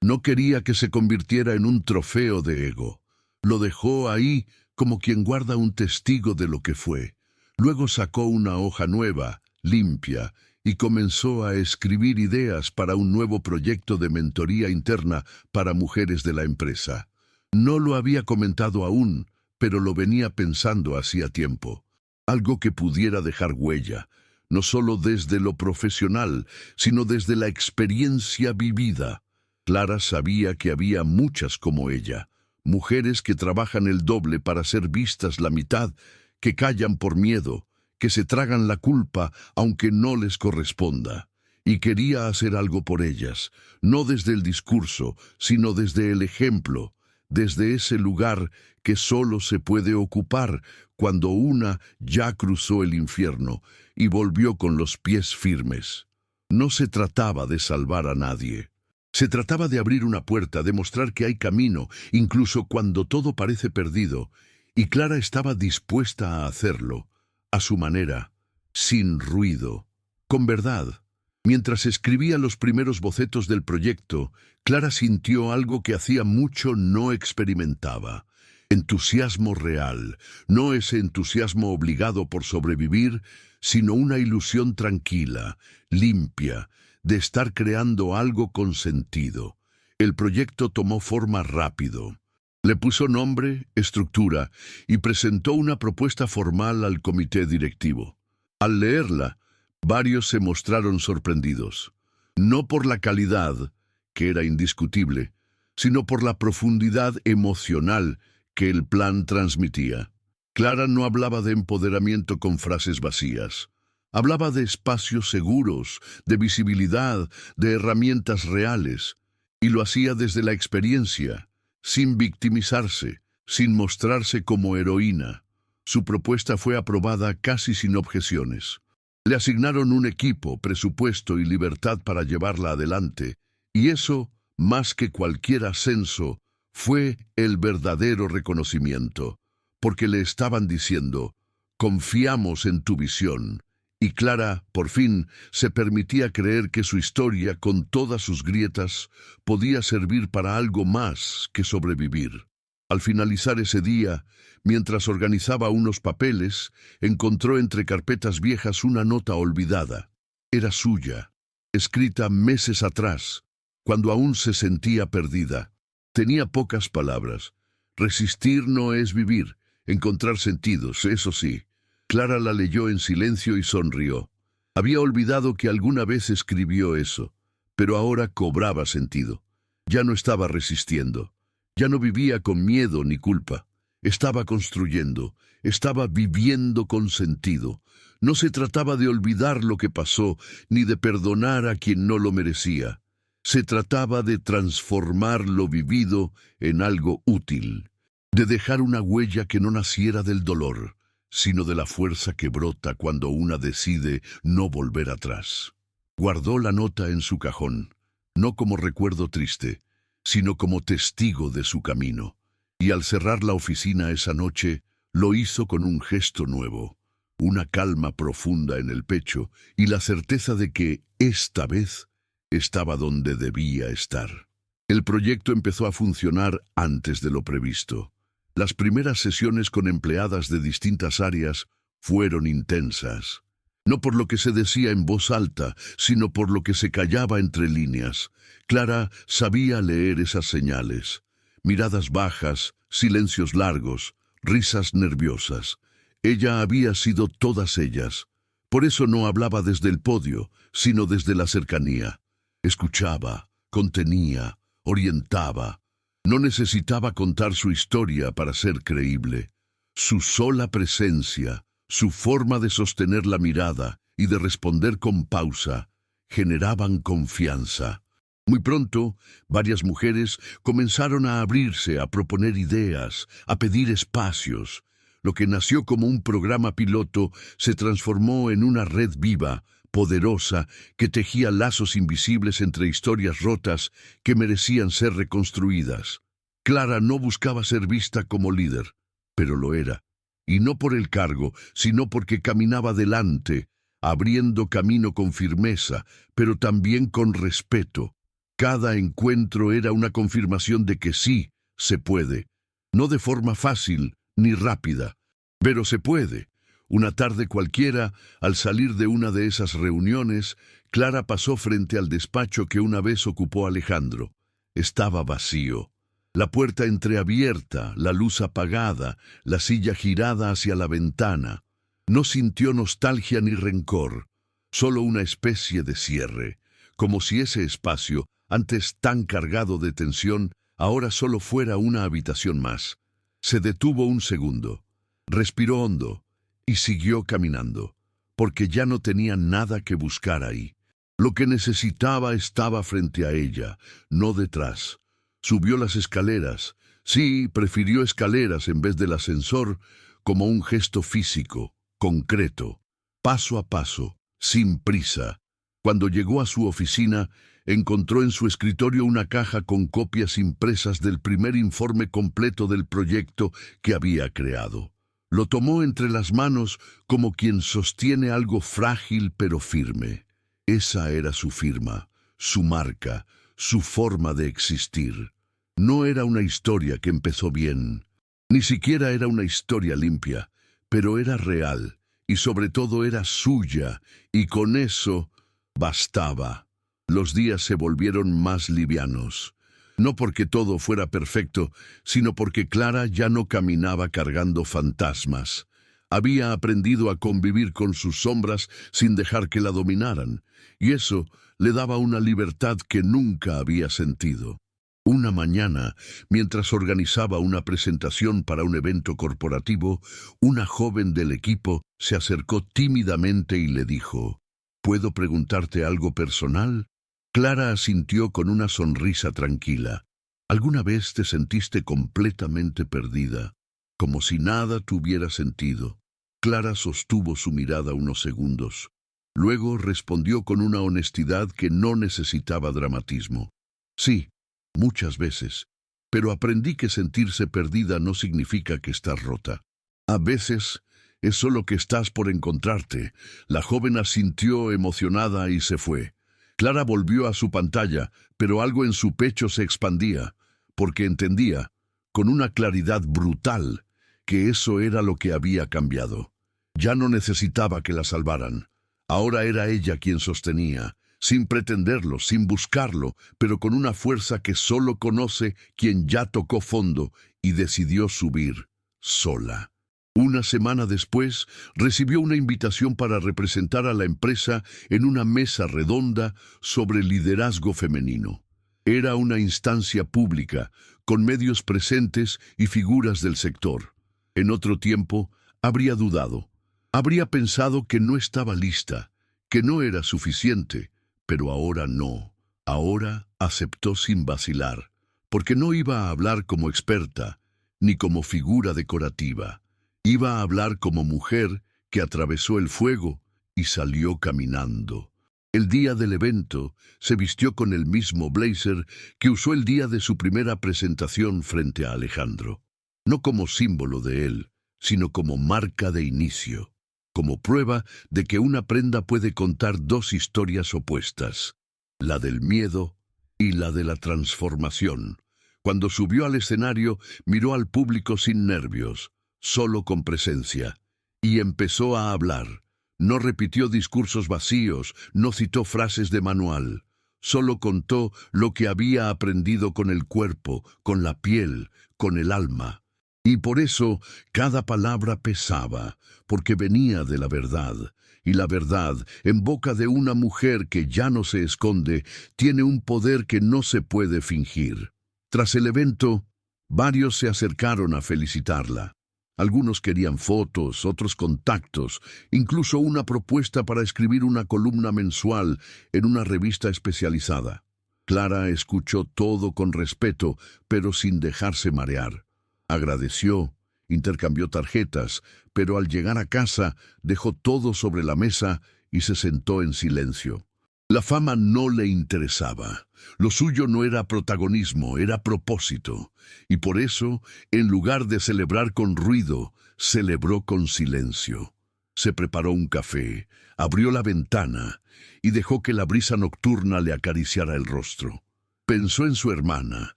No quería que se convirtiera en un trofeo de ego. Lo dejó ahí como quien guarda un testigo de lo que fue. Luego sacó una hoja nueva, limpia, y comenzó a escribir ideas para un nuevo proyecto de mentoría interna para mujeres de la empresa. No lo había comentado aún, pero lo venía pensando hacía tiempo. Algo que pudiera dejar huella, no solo desde lo profesional, sino desde la experiencia vivida. Clara sabía que había muchas como ella, mujeres que trabajan el doble para ser vistas la mitad, que callan por miedo, que se tragan la culpa aunque no les corresponda. Y quería hacer algo por ellas, no desde el discurso, sino desde el ejemplo, desde ese lugar que solo se puede ocupar cuando una ya cruzó el infierno y volvió con los pies firmes. No se trataba de salvar a nadie. Se trataba de abrir una puerta, de mostrar que hay camino, incluso cuando todo parece perdido, y Clara estaba dispuesta a hacerlo, a su manera, sin ruido, con verdad. Mientras escribía los primeros bocetos del proyecto, Clara sintió algo que hacía mucho no experimentaba. Entusiasmo real, no ese entusiasmo obligado por sobrevivir, sino una ilusión tranquila, limpia, de estar creando algo con sentido. El proyecto tomó forma rápido. Le puso nombre, estructura, y presentó una propuesta formal al comité directivo. Al leerla, varios se mostraron sorprendidos, no por la calidad, que era indiscutible, sino por la profundidad emocional que el plan transmitía. Clara no hablaba de empoderamiento con frases vacías. Hablaba de espacios seguros, de visibilidad, de herramientas reales, y lo hacía desde la experiencia, sin victimizarse, sin mostrarse como heroína. Su propuesta fue aprobada casi sin objeciones. Le asignaron un equipo, presupuesto y libertad para llevarla adelante, y eso, más que cualquier ascenso, fue el verdadero reconocimiento, porque le estaban diciendo, confiamos en tu visión, Y Clara, por fin, se permitía creer que su historia, con todas sus grietas, podía servir para algo más que sobrevivir. Al finalizar ese día, mientras organizaba unos papeles, encontró entre carpetas viejas una nota olvidada. Era suya, escrita meses atrás, cuando aún se sentía perdida. Tenía pocas palabras. Resistir no es vivir, encontrar sentidos, eso sí. Clara la leyó en silencio y sonrió. Había olvidado que alguna vez escribió eso, pero ahora cobraba sentido. Ya no estaba resistiendo. Ya no vivía con miedo ni culpa. Estaba construyendo, estaba viviendo con sentido. No se trataba de olvidar lo que pasó, ni de perdonar a quien no lo merecía. Se trataba de transformar lo vivido en algo útil, de dejar una huella que no naciera del dolor, sino de la fuerza que brota cuando una decide no volver atrás. Guardó la nota en su cajón, no como recuerdo triste, sino como testigo de su camino. Y al cerrar la oficina esa noche, lo hizo con un gesto nuevo, una calma profunda en el pecho y la certeza de que, esta vez, estaba donde debía estar. El proyecto empezó a funcionar antes de lo previsto. Las primeras sesiones con empleadas de distintas áreas fueron intensas. No por lo que se decía en voz alta, sino por lo que se callaba entre líneas. Clara sabía leer esas señales. Miradas bajas, silencios largos, risas nerviosas. Ella había sido todas ellas. Por eso no hablaba desde el podio, sino desde la cercanía. Escuchaba, contenía, orientaba. No necesitaba contar su historia para ser creíble. Su sola presencia, su forma de sostener la mirada y de responder con pausa, generaban confianza. Muy pronto, varias mujeres comenzaron a abrirse, a proponer ideas, a pedir espacios. Lo que nació como un programa piloto se transformó en una red viva, poderosa, que tejía lazos invisibles entre historias rotas que merecían ser reconstruidas. Clara no buscaba ser vista como líder, pero lo era. Y no por el cargo, sino porque caminaba delante, abriendo camino con firmeza, pero también con respeto. Cada encuentro era una confirmación de que sí, se puede. No de forma fácil ni rápida, pero se puede. Una tarde cualquiera, al salir de una de esas reuniones, Clara pasó frente al despacho que una vez ocupó Alejandro. Estaba vacío. La puerta entreabierta, la luz apagada, la silla girada hacia la ventana. No sintió nostalgia ni rencor, solo una especie de cierre, como si ese espacio, antes tan cargado de tensión, ahora solo fuera una habitación más. Se detuvo un segundo, respiró hondo y siguió caminando, porque ya no tenía nada que buscar ahí. Lo que necesitaba estaba frente a ella, no detrás. Subió las escaleras. Sí, prefirió escaleras en vez del ascensor, como un gesto físico, concreto, paso a paso, sin prisa. Cuando llegó a su oficina, encontró en su escritorio una caja con copias impresas del primer informe completo del proyecto que había creado. Lo tomó entre las manos como quien sostiene algo frágil pero firme. Esa era su firma, su marca, su forma de existir. No era una historia que empezó bien, ni siquiera era una historia limpia, pero era real, y sobre todo era suya, y con eso bastaba. Los días se volvieron más livianos. No porque todo fuera perfecto, sino porque Clara ya no caminaba cargando fantasmas. Había aprendido a convivir con sus sombras sin dejar que la dominaran, y eso le daba una libertad que nunca había sentido. Una mañana, mientras organizaba una presentación para un evento corporativo, una joven del equipo se acercó tímidamente y le dijo: ¿Puedo preguntarte algo personal? Clara asintió con una sonrisa tranquila. ¿Alguna vez te sentiste completamente perdida, como si nada tuviera sentido? Clara sostuvo su mirada unos segundos. Luego respondió con una honestidad que no necesitaba dramatismo. Sí, muchas veces, pero aprendí que sentirse perdida no significa que estás rota. A veces es solo que estás por encontrarte. La joven asintió emocionada y se fue. Clara volvió a su pantalla, pero algo en su pecho se expandía, porque entendía, con una claridad brutal, que eso era lo que había cambiado. Ya no necesitaba que la salvaran. Ahora era ella quien sostenía, sin pretenderlo, sin buscarlo, pero con una fuerza que solo conoce quien ya tocó fondo y decidió subir, sola. Una semana después, recibió una invitación para representar a la empresa en una mesa redonda sobre liderazgo femenino. Era una instancia pública, con medios presentes y figuras del sector. En otro tiempo, habría dudado. Habría pensado que no estaba lista, que no era suficiente, pero ahora no. Ahora aceptó sin vacilar, porque no iba a hablar como experta, ni como figura decorativa. Iba a hablar como mujer que atravesó el fuego y salió caminando. El día del evento se vistió con el mismo blazer que usó el día de su primera presentación frente a Alejandro. No como símbolo de él, sino como marca de inicio, como prueba de que una prenda puede contar dos historias opuestas, la del miedo y la de la transformación. Cuando subió al escenario, miró al público sin nervios, solo con presencia, y empezó a hablar. No repitió discursos vacíos, no citó frases de manual. Solo contó lo que había aprendido con el cuerpo, con la piel, con el alma. Y por eso cada palabra pesaba, porque venía de la verdad. Y la verdad, en boca de una mujer que ya no se esconde, tiene un poder que no se puede fingir. Tras el evento, varios se acercaron a felicitarla. Algunos querían fotos, otros contactos, incluso una propuesta para escribir una columna mensual en una revista especializada. Clara escuchó todo con respeto, pero sin dejarse marear. Agradeció, intercambió tarjetas, pero al llegar a casa dejó todo sobre la mesa y se sentó en silencio. La fama no le interesaba. Lo suyo no era protagonismo, era propósito. Y por eso, en lugar de celebrar con ruido, celebró con silencio. Se preparó un café, abrió la ventana y dejó que la brisa nocturna le acariciara el rostro. Pensó en su hermana,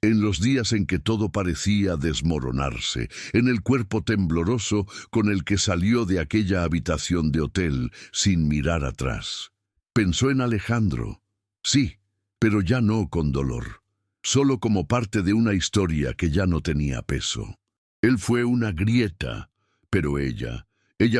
en los días en que todo parecía desmoronarse, en el cuerpo tembloroso con el que salió de aquella habitación de hotel sin mirar atrás. Pensó en Alejandro, sí, pero ya no con dolor, solo como parte de una historia que ya no tenía peso. Él fue una grieta, pero ella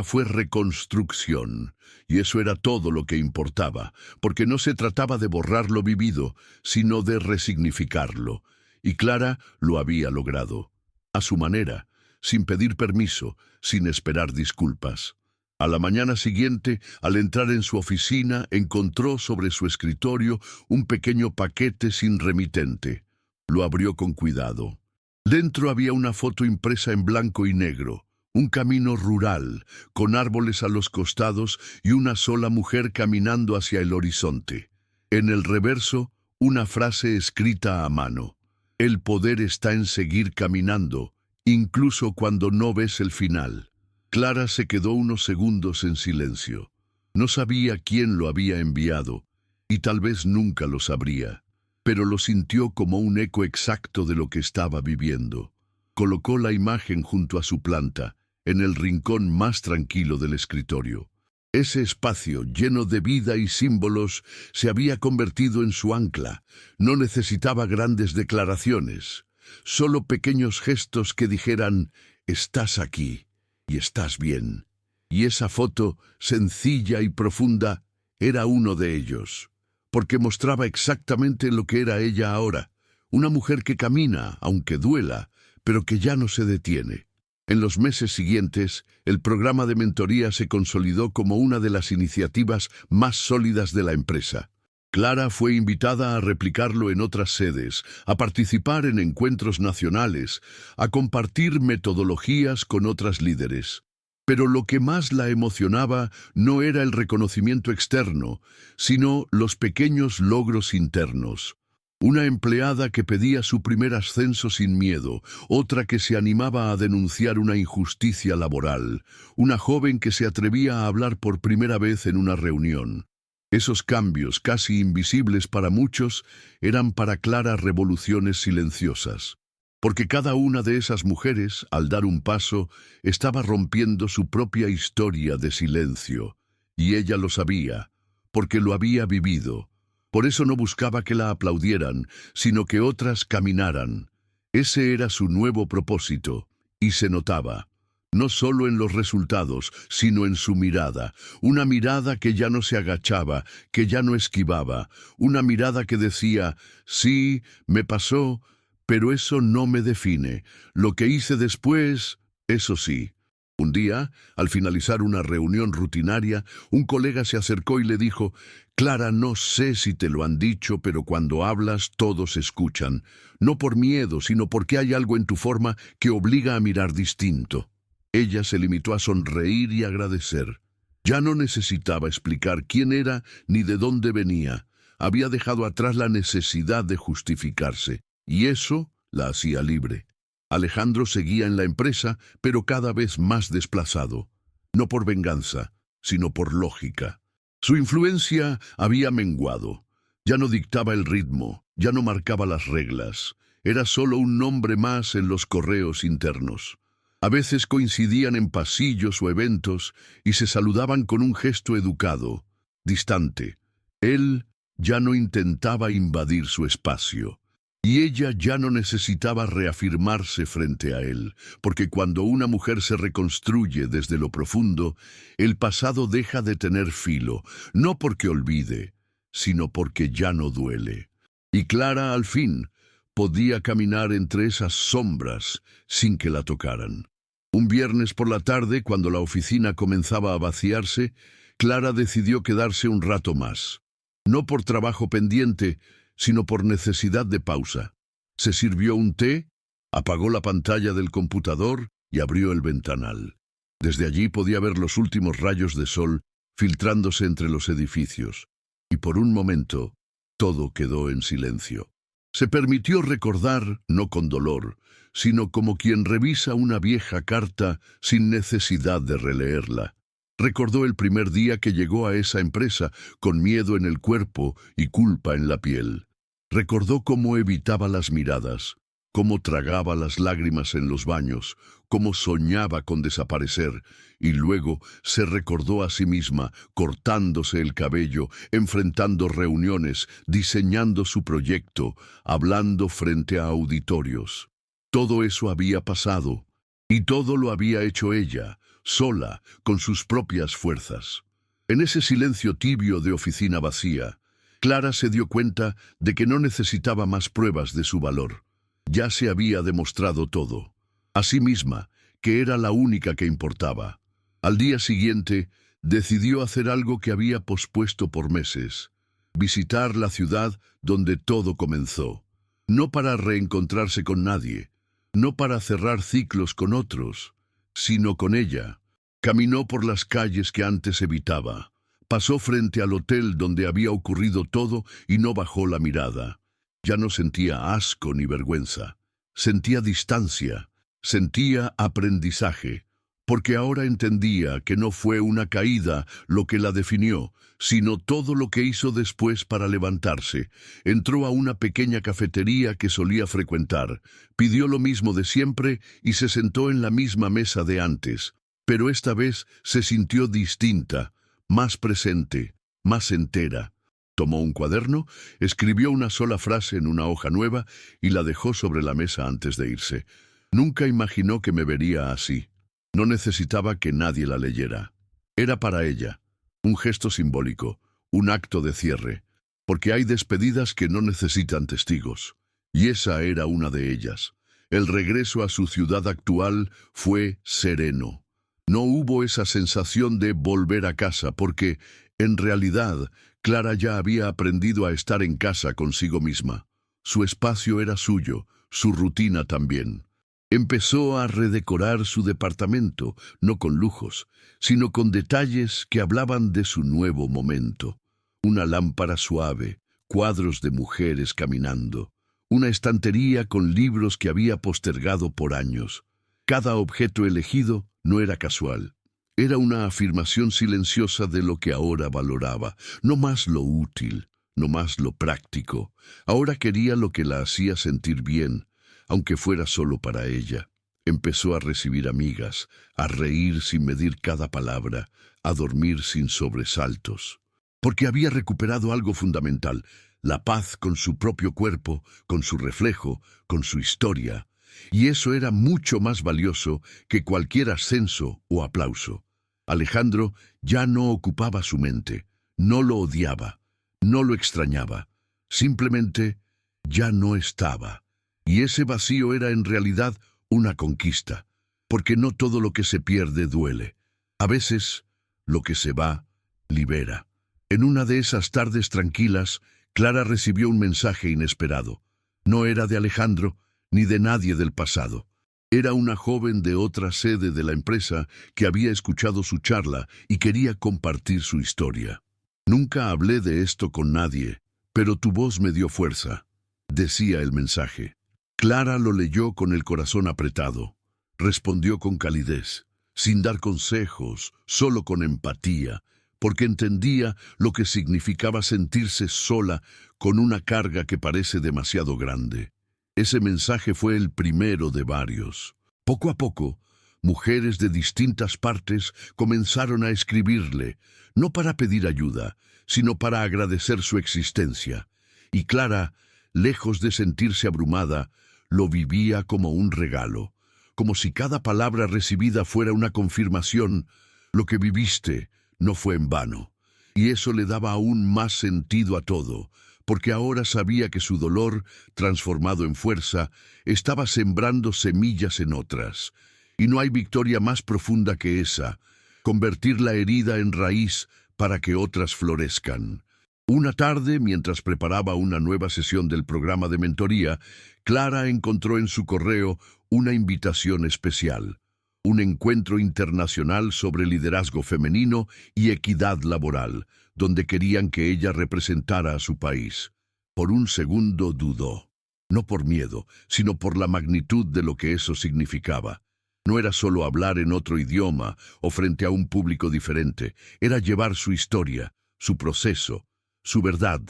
fue reconstrucción, y eso era todo lo que importaba, porque no se trataba de borrar lo vivido, sino de resignificarlo, y Clara lo había logrado, a su manera, sin pedir permiso, sin esperar disculpas. A la mañana siguiente, al entrar en su oficina, encontró sobre su escritorio un pequeño paquete sin remitente. Lo abrió con cuidado. Dentro había una foto impresa en blanco y negro, un camino rural, con árboles a los costados y una sola mujer caminando hacia el horizonte. En el reverso, una frase escrita a mano. El poder está en seguir caminando, incluso cuando no ves el final. Clara se quedó unos segundos en silencio. No sabía quién lo había enviado, y tal vez nunca lo sabría, pero lo sintió como un eco exacto de lo que estaba viviendo. Colocó la imagen junto a su planta, en el rincón más tranquilo del escritorio. Ese espacio, lleno de vida y símbolos, se había convertido en su ancla. No necesitaba grandes declaraciones, solo pequeños gestos que dijeran, «Estás aquí». Y estás bien. Y esa foto, sencilla y profunda, era uno de ellos, porque mostraba exactamente lo que era ella ahora, una mujer que camina, aunque duela, pero que ya no se detiene. En los meses siguientes, el programa de mentoría se consolidó como una de las iniciativas más sólidas de la empresa. Clara fue invitada a replicarlo en otras sedes, a participar en encuentros nacionales, a compartir metodologías con otras líderes. Pero lo que más la emocionaba no era el reconocimiento externo, sino los pequeños logros internos. Una empleada que pedía su primer ascenso sin miedo, otra que se animaba a denunciar una injusticia laboral, una joven que se atrevía a hablar por primera vez en una reunión. Esos cambios, casi invisibles para muchos, eran para Clara revoluciones silenciosas. Porque cada una de esas mujeres, al dar un paso, estaba rompiendo su propia historia de silencio. Y ella lo sabía, porque lo había vivido. Por eso no buscaba que la aplaudieran, sino que otras caminaran. Ese era su nuevo propósito, y se notaba. No solo en los resultados, sino en su mirada. Una mirada que ya no se agachaba, que ya no esquivaba. Una mirada que decía, sí, me pasó, pero eso no me define. Lo que hice después, eso sí. Un día, al finalizar una reunión rutinaria, un colega se acercó y le dijo, Clara, no sé si te lo han dicho, pero cuando hablas todos escuchan. No por miedo, sino porque hay algo en tu forma que obliga a mirar distinto. Ella se limitó a sonreír y agradecer. Ya no necesitaba explicar quién era ni de dónde venía. Había dejado atrás la necesidad de justificarse, y eso la hacía libre. Alejandro seguía en la empresa, pero cada vez más desplazado. No por venganza, sino por lógica. Su influencia había menguado. Ya no dictaba el ritmo, ya no marcaba las reglas. Era solo un nombre más en los correos internos. A veces coincidían en pasillos o eventos y se saludaban con un gesto educado, distante. Él ya no intentaba invadir su espacio. Y ella ya no necesitaba reafirmarse frente a él, porque cuando una mujer se reconstruye desde lo profundo, el pasado deja de tener filo, no porque olvide, sino porque ya no duele. Y Clara, al fin, podía caminar entre esas sombras sin que la tocaran. Un viernes por la tarde, cuando la oficina comenzaba a vaciarse, Clara decidió quedarse un rato más. No por trabajo pendiente, sino por necesidad de pausa. Se sirvió un té, apagó la pantalla del computador y abrió el ventanal. Desde allí podía ver los últimos rayos de sol filtrándose entre los edificios. Y por un momento, todo quedó en silencio. Se permitió recordar, no con dolor, sino como quien revisa una vieja carta sin necesidad de releerla. Recordó el primer día que llegó a esa empresa, con miedo en el cuerpo y culpa en la piel. Recordó cómo evitaba las miradas, cómo tragaba las lágrimas en los baños, cómo soñaba con desaparecer, y luego se recordó a sí misma, cortándose el cabello, enfrentando reuniones, diseñando su proyecto, hablando frente a auditorios. Todo eso había pasado, y todo lo había hecho ella, sola, con sus propias fuerzas. En ese silencio tibio de oficina vacía, Clara se dio cuenta de que no necesitaba más pruebas de su valor. Ya se había demostrado todo. A sí misma, que era la única que importaba. Al día siguiente, decidió hacer algo que había pospuesto por meses. Visitar la ciudad donde todo comenzó. No para reencontrarse con nadie, no para cerrar ciclos con otros, sino con ella. Caminó por las calles que antes evitaba. Pasó frente al hotel donde había ocurrido todo y no bajó la mirada. Ya no sentía asco ni vergüenza. Sentía distancia, sentía aprendizaje, porque ahora entendía que no fue una caída lo que la definió, sino todo lo que hizo después para levantarse. Entró a una pequeña cafetería que solía frecuentar, pidió lo mismo de siempre y se sentó en la misma mesa de antes, pero esta vez se sintió distinta, más presente, más entera. Tomó un cuaderno, escribió una sola frase en una hoja nueva y la dejó sobre la mesa antes de irse. Nunca imaginó que me vería así. No necesitaba que nadie la leyera. Era para ella, un gesto simbólico, un acto de cierre, porque hay despedidas que no necesitan testigos. Y esa era una de ellas. El regreso a su ciudad actual fue sereno. No hubo esa sensación de volver a casa, porque, en realidad, Clara ya había aprendido a estar en casa consigo misma. Su espacio era suyo, su rutina también. Empezó a redecorar su departamento, no con lujos, sino con detalles que hablaban de su nuevo momento. Una lámpara suave, cuadros de mujeres caminando, una estantería con libros que había postergado por años. Cada objeto elegido no era casual. Era una afirmación silenciosa de lo que ahora valoraba, no más lo útil, no más lo práctico. Ahora quería lo que la hacía sentir bien, aunque fuera solo para ella. Empezó a recibir amigas, a reír sin medir cada palabra, a dormir sin sobresaltos. Porque había recuperado algo fundamental, la paz con su propio cuerpo, con su reflejo, con su historia. Y eso era mucho más valioso que cualquier ascenso o aplauso. Alejandro ya no ocupaba su mente, no lo odiaba, no lo extrañaba, simplemente ya no estaba. Y ese vacío era en realidad una conquista, porque no todo lo que se pierde duele. A veces, lo que se va, libera. En una de esas tardes tranquilas, Clara recibió un mensaje inesperado. No era de Alejandro, ni de nadie del pasado. Era una joven de otra sede de la empresa que había escuchado su charla y quería compartir su historia. Nunca hablé de esto con nadie, pero tu voz me dio fuerza, decía el mensaje. Clara lo leyó con el corazón apretado. Respondió con calidez, sin dar consejos, solo con empatía, porque entendía lo que significaba sentirse sola con una carga que parece demasiado grande. Ese mensaje fue el primero de varios. Poco a poco, mujeres de distintas partes comenzaron a escribirle, no para pedir ayuda, sino para agradecer su existencia. Y Clara, lejos de sentirse abrumada, lo vivía como un regalo, como si cada palabra recibida fuera una confirmación. Lo que viviste no fue en vano. Y eso le daba aún más sentido a todo, porque ahora sabía que su dolor, transformado en fuerza, estaba sembrando semillas en otras. Y no hay victoria más profunda que esa, convertir la herida en raíz para que otras florezcan. Una tarde, mientras preparaba una nueva sesión del programa de mentoría, Clara encontró en su correo una invitación especial. Un encuentro internacional sobre liderazgo femenino y equidad laboral, donde querían que ella representara a su país. Por un segundo dudó, no por miedo, sino por la magnitud de lo que eso significaba. No era solo hablar en otro idioma o frente a un público diferente, era llevar su historia, su proceso, su verdad,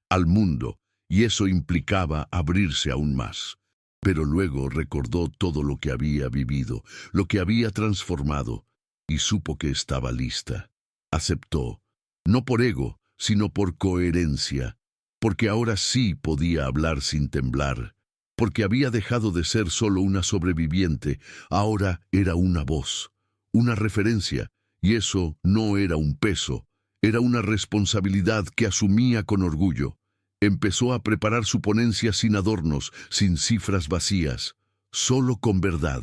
al mundo, y eso implicaba abrirse aún más. Pero luego recordó todo lo que había vivido, lo que había transformado, y supo que estaba lista. Aceptó, no por ego, sino por coherencia, porque ahora sí podía hablar sin temblar, porque había dejado de ser solo una sobreviviente, ahora era una voz, una referencia, y eso no era un peso, era una responsabilidad que asumía con orgullo. Empezó a preparar su ponencia sin adornos, sin cifras vacías, solo con verdad.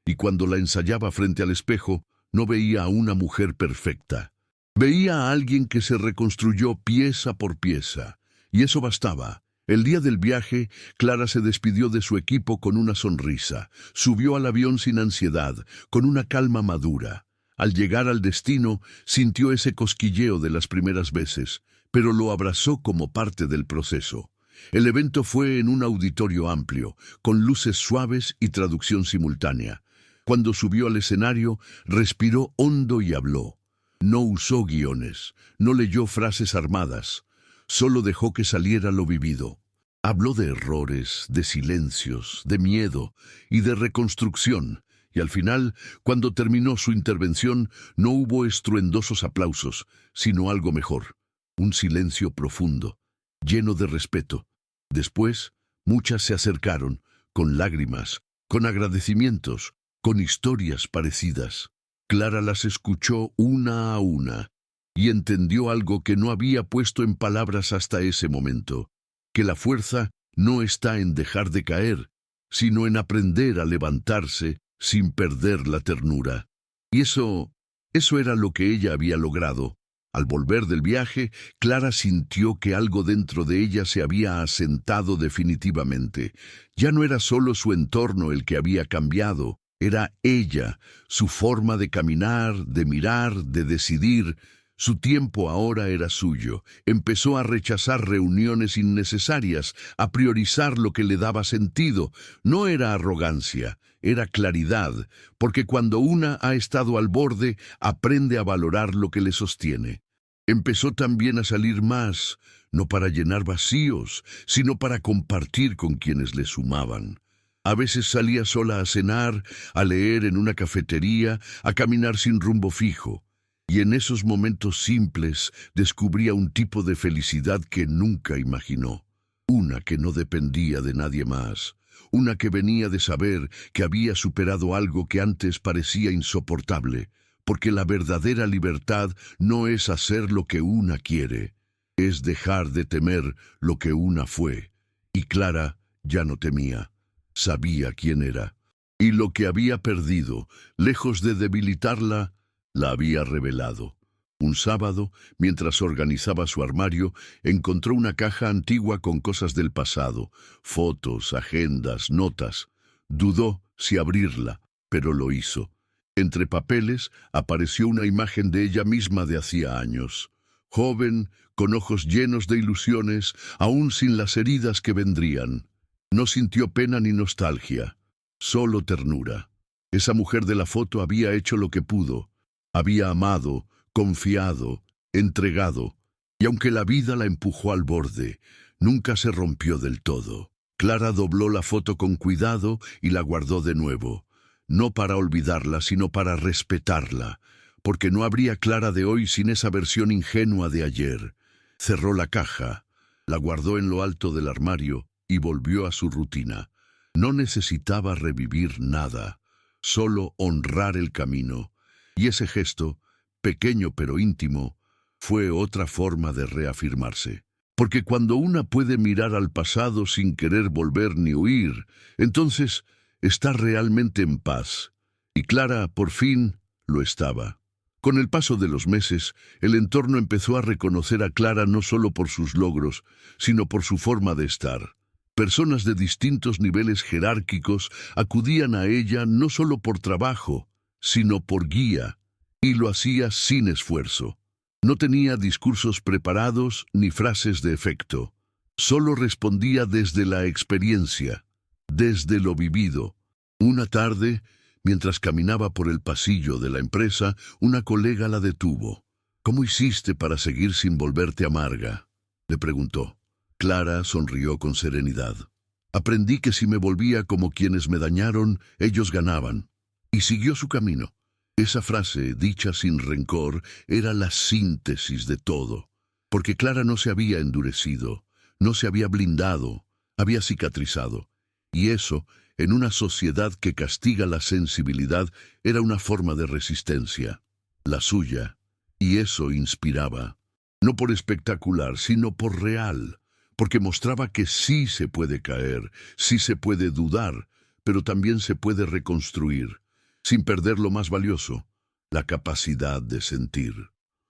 Y cuando la ensayaba frente al espejo, no veía a una mujer perfecta. Veía a alguien que se reconstruyó pieza por pieza. Y eso bastaba. El día del viaje, Clara se despidió de su equipo con una sonrisa. Subió al avión sin ansiedad, con una calma madura. Al llegar al destino, sintió ese cosquilleo de las primeras veces, pero lo abrazó como parte del proceso. El evento fue en un auditorio amplio, con luces suaves y traducción simultánea. Cuando subió al escenario, respiró hondo y habló. No usó guiones, no leyó frases armadas, solo dejó que saliera lo vivido. Habló de errores, de silencios, de miedo y de reconstrucción. Y al final, cuando terminó su intervención, no hubo estruendosos aplausos, sino algo mejor. Un silencio profundo, lleno de respeto. Después, muchas se acercaron, con lágrimas, con agradecimientos, con historias parecidas. Clara las escuchó una a una, y entendió algo que no había puesto en palabras hasta ese momento, que la fuerza no está en dejar de caer, sino en aprender a levantarse sin perder la ternura. Y eso era lo que ella había logrado. Al volver del viaje, Clara sintió que algo dentro de ella se había asentado definitivamente. Ya no era solo su entorno el que había cambiado, era ella, su forma de caminar, de mirar, de decidir. Su tiempo ahora era suyo. Empezó a rechazar reuniones innecesarias, a priorizar lo que le daba sentido. No era arrogancia, era claridad, porque cuando una ha estado al borde, aprende a valorar lo que le sostiene. Empezó también a salir más, no para llenar vacíos, sino para compartir con quienes le sumaban. A veces salía sola a cenar, a leer en una cafetería, a caminar sin rumbo fijo. Y en esos momentos simples descubría un tipo de felicidad que nunca imaginó. Una que no dependía de nadie más. Una que venía de saber que había superado algo que antes parecía insoportable. Porque la verdadera libertad no es hacer lo que una quiere, es dejar de temer lo que una fue. Y Clara ya no temía. Sabía quién era. Y lo que había perdido, lejos de debilitarla, la había revelado. Un sábado, mientras organizaba su armario, encontró una caja antigua con cosas del pasado, fotos, agendas, notas. Dudó si abrirla, pero lo hizo. Entre papeles apareció una imagen de ella misma de hacía años. Joven, con ojos llenos de ilusiones, aún sin las heridas que vendrían. No sintió pena ni nostalgia, solo ternura. Esa mujer de la foto había hecho lo que pudo. Había amado, confiado, entregado, y aunque la vida la empujó al borde, nunca se rompió del todo. Clara dobló la foto con cuidado y la guardó de nuevo, no para olvidarla, sino para respetarla, porque no habría Clara de hoy sin esa versión ingenua de ayer. Cerró la caja, la guardó en lo alto del armario y volvió a su rutina. No necesitaba revivir nada, solo honrar el camino, y ese gesto, pequeño pero íntimo, fue otra forma de reafirmarse. Porque cuando una puede mirar al pasado sin querer volver ni huir, entonces está realmente en paz. Y Clara, por fin, lo estaba. Con el paso de los meses, el entorno empezó a reconocer a Clara no solo por sus logros, sino por su forma de estar. Personas de distintos niveles jerárquicos acudían a ella no solo por trabajo, sino por guía, y lo hacía sin esfuerzo. No tenía discursos preparados ni frases de efecto. Solo respondía desde la experiencia, desde lo vivido. Una tarde, mientras caminaba por el pasillo de la empresa, una colega la detuvo. «¿Cómo hiciste para seguir sin volverte amarga?», le preguntó. Clara sonrió con serenidad. «Aprendí que si me volvía como quienes me dañaron, ellos ganaban». Y siguió su camino. Esa frase, dicha sin rencor, era la síntesis de todo. Porque Clara no se había endurecido, no se había blindado, había cicatrizado. Y eso, en una sociedad que castiga la sensibilidad, era una forma de resistencia, la suya. Y eso inspiraba, no por espectacular, sino por real, porque mostraba que sí se puede caer, sí se puede dudar, pero también se puede reconstruir, sin perder lo más valioso, la capacidad de sentir.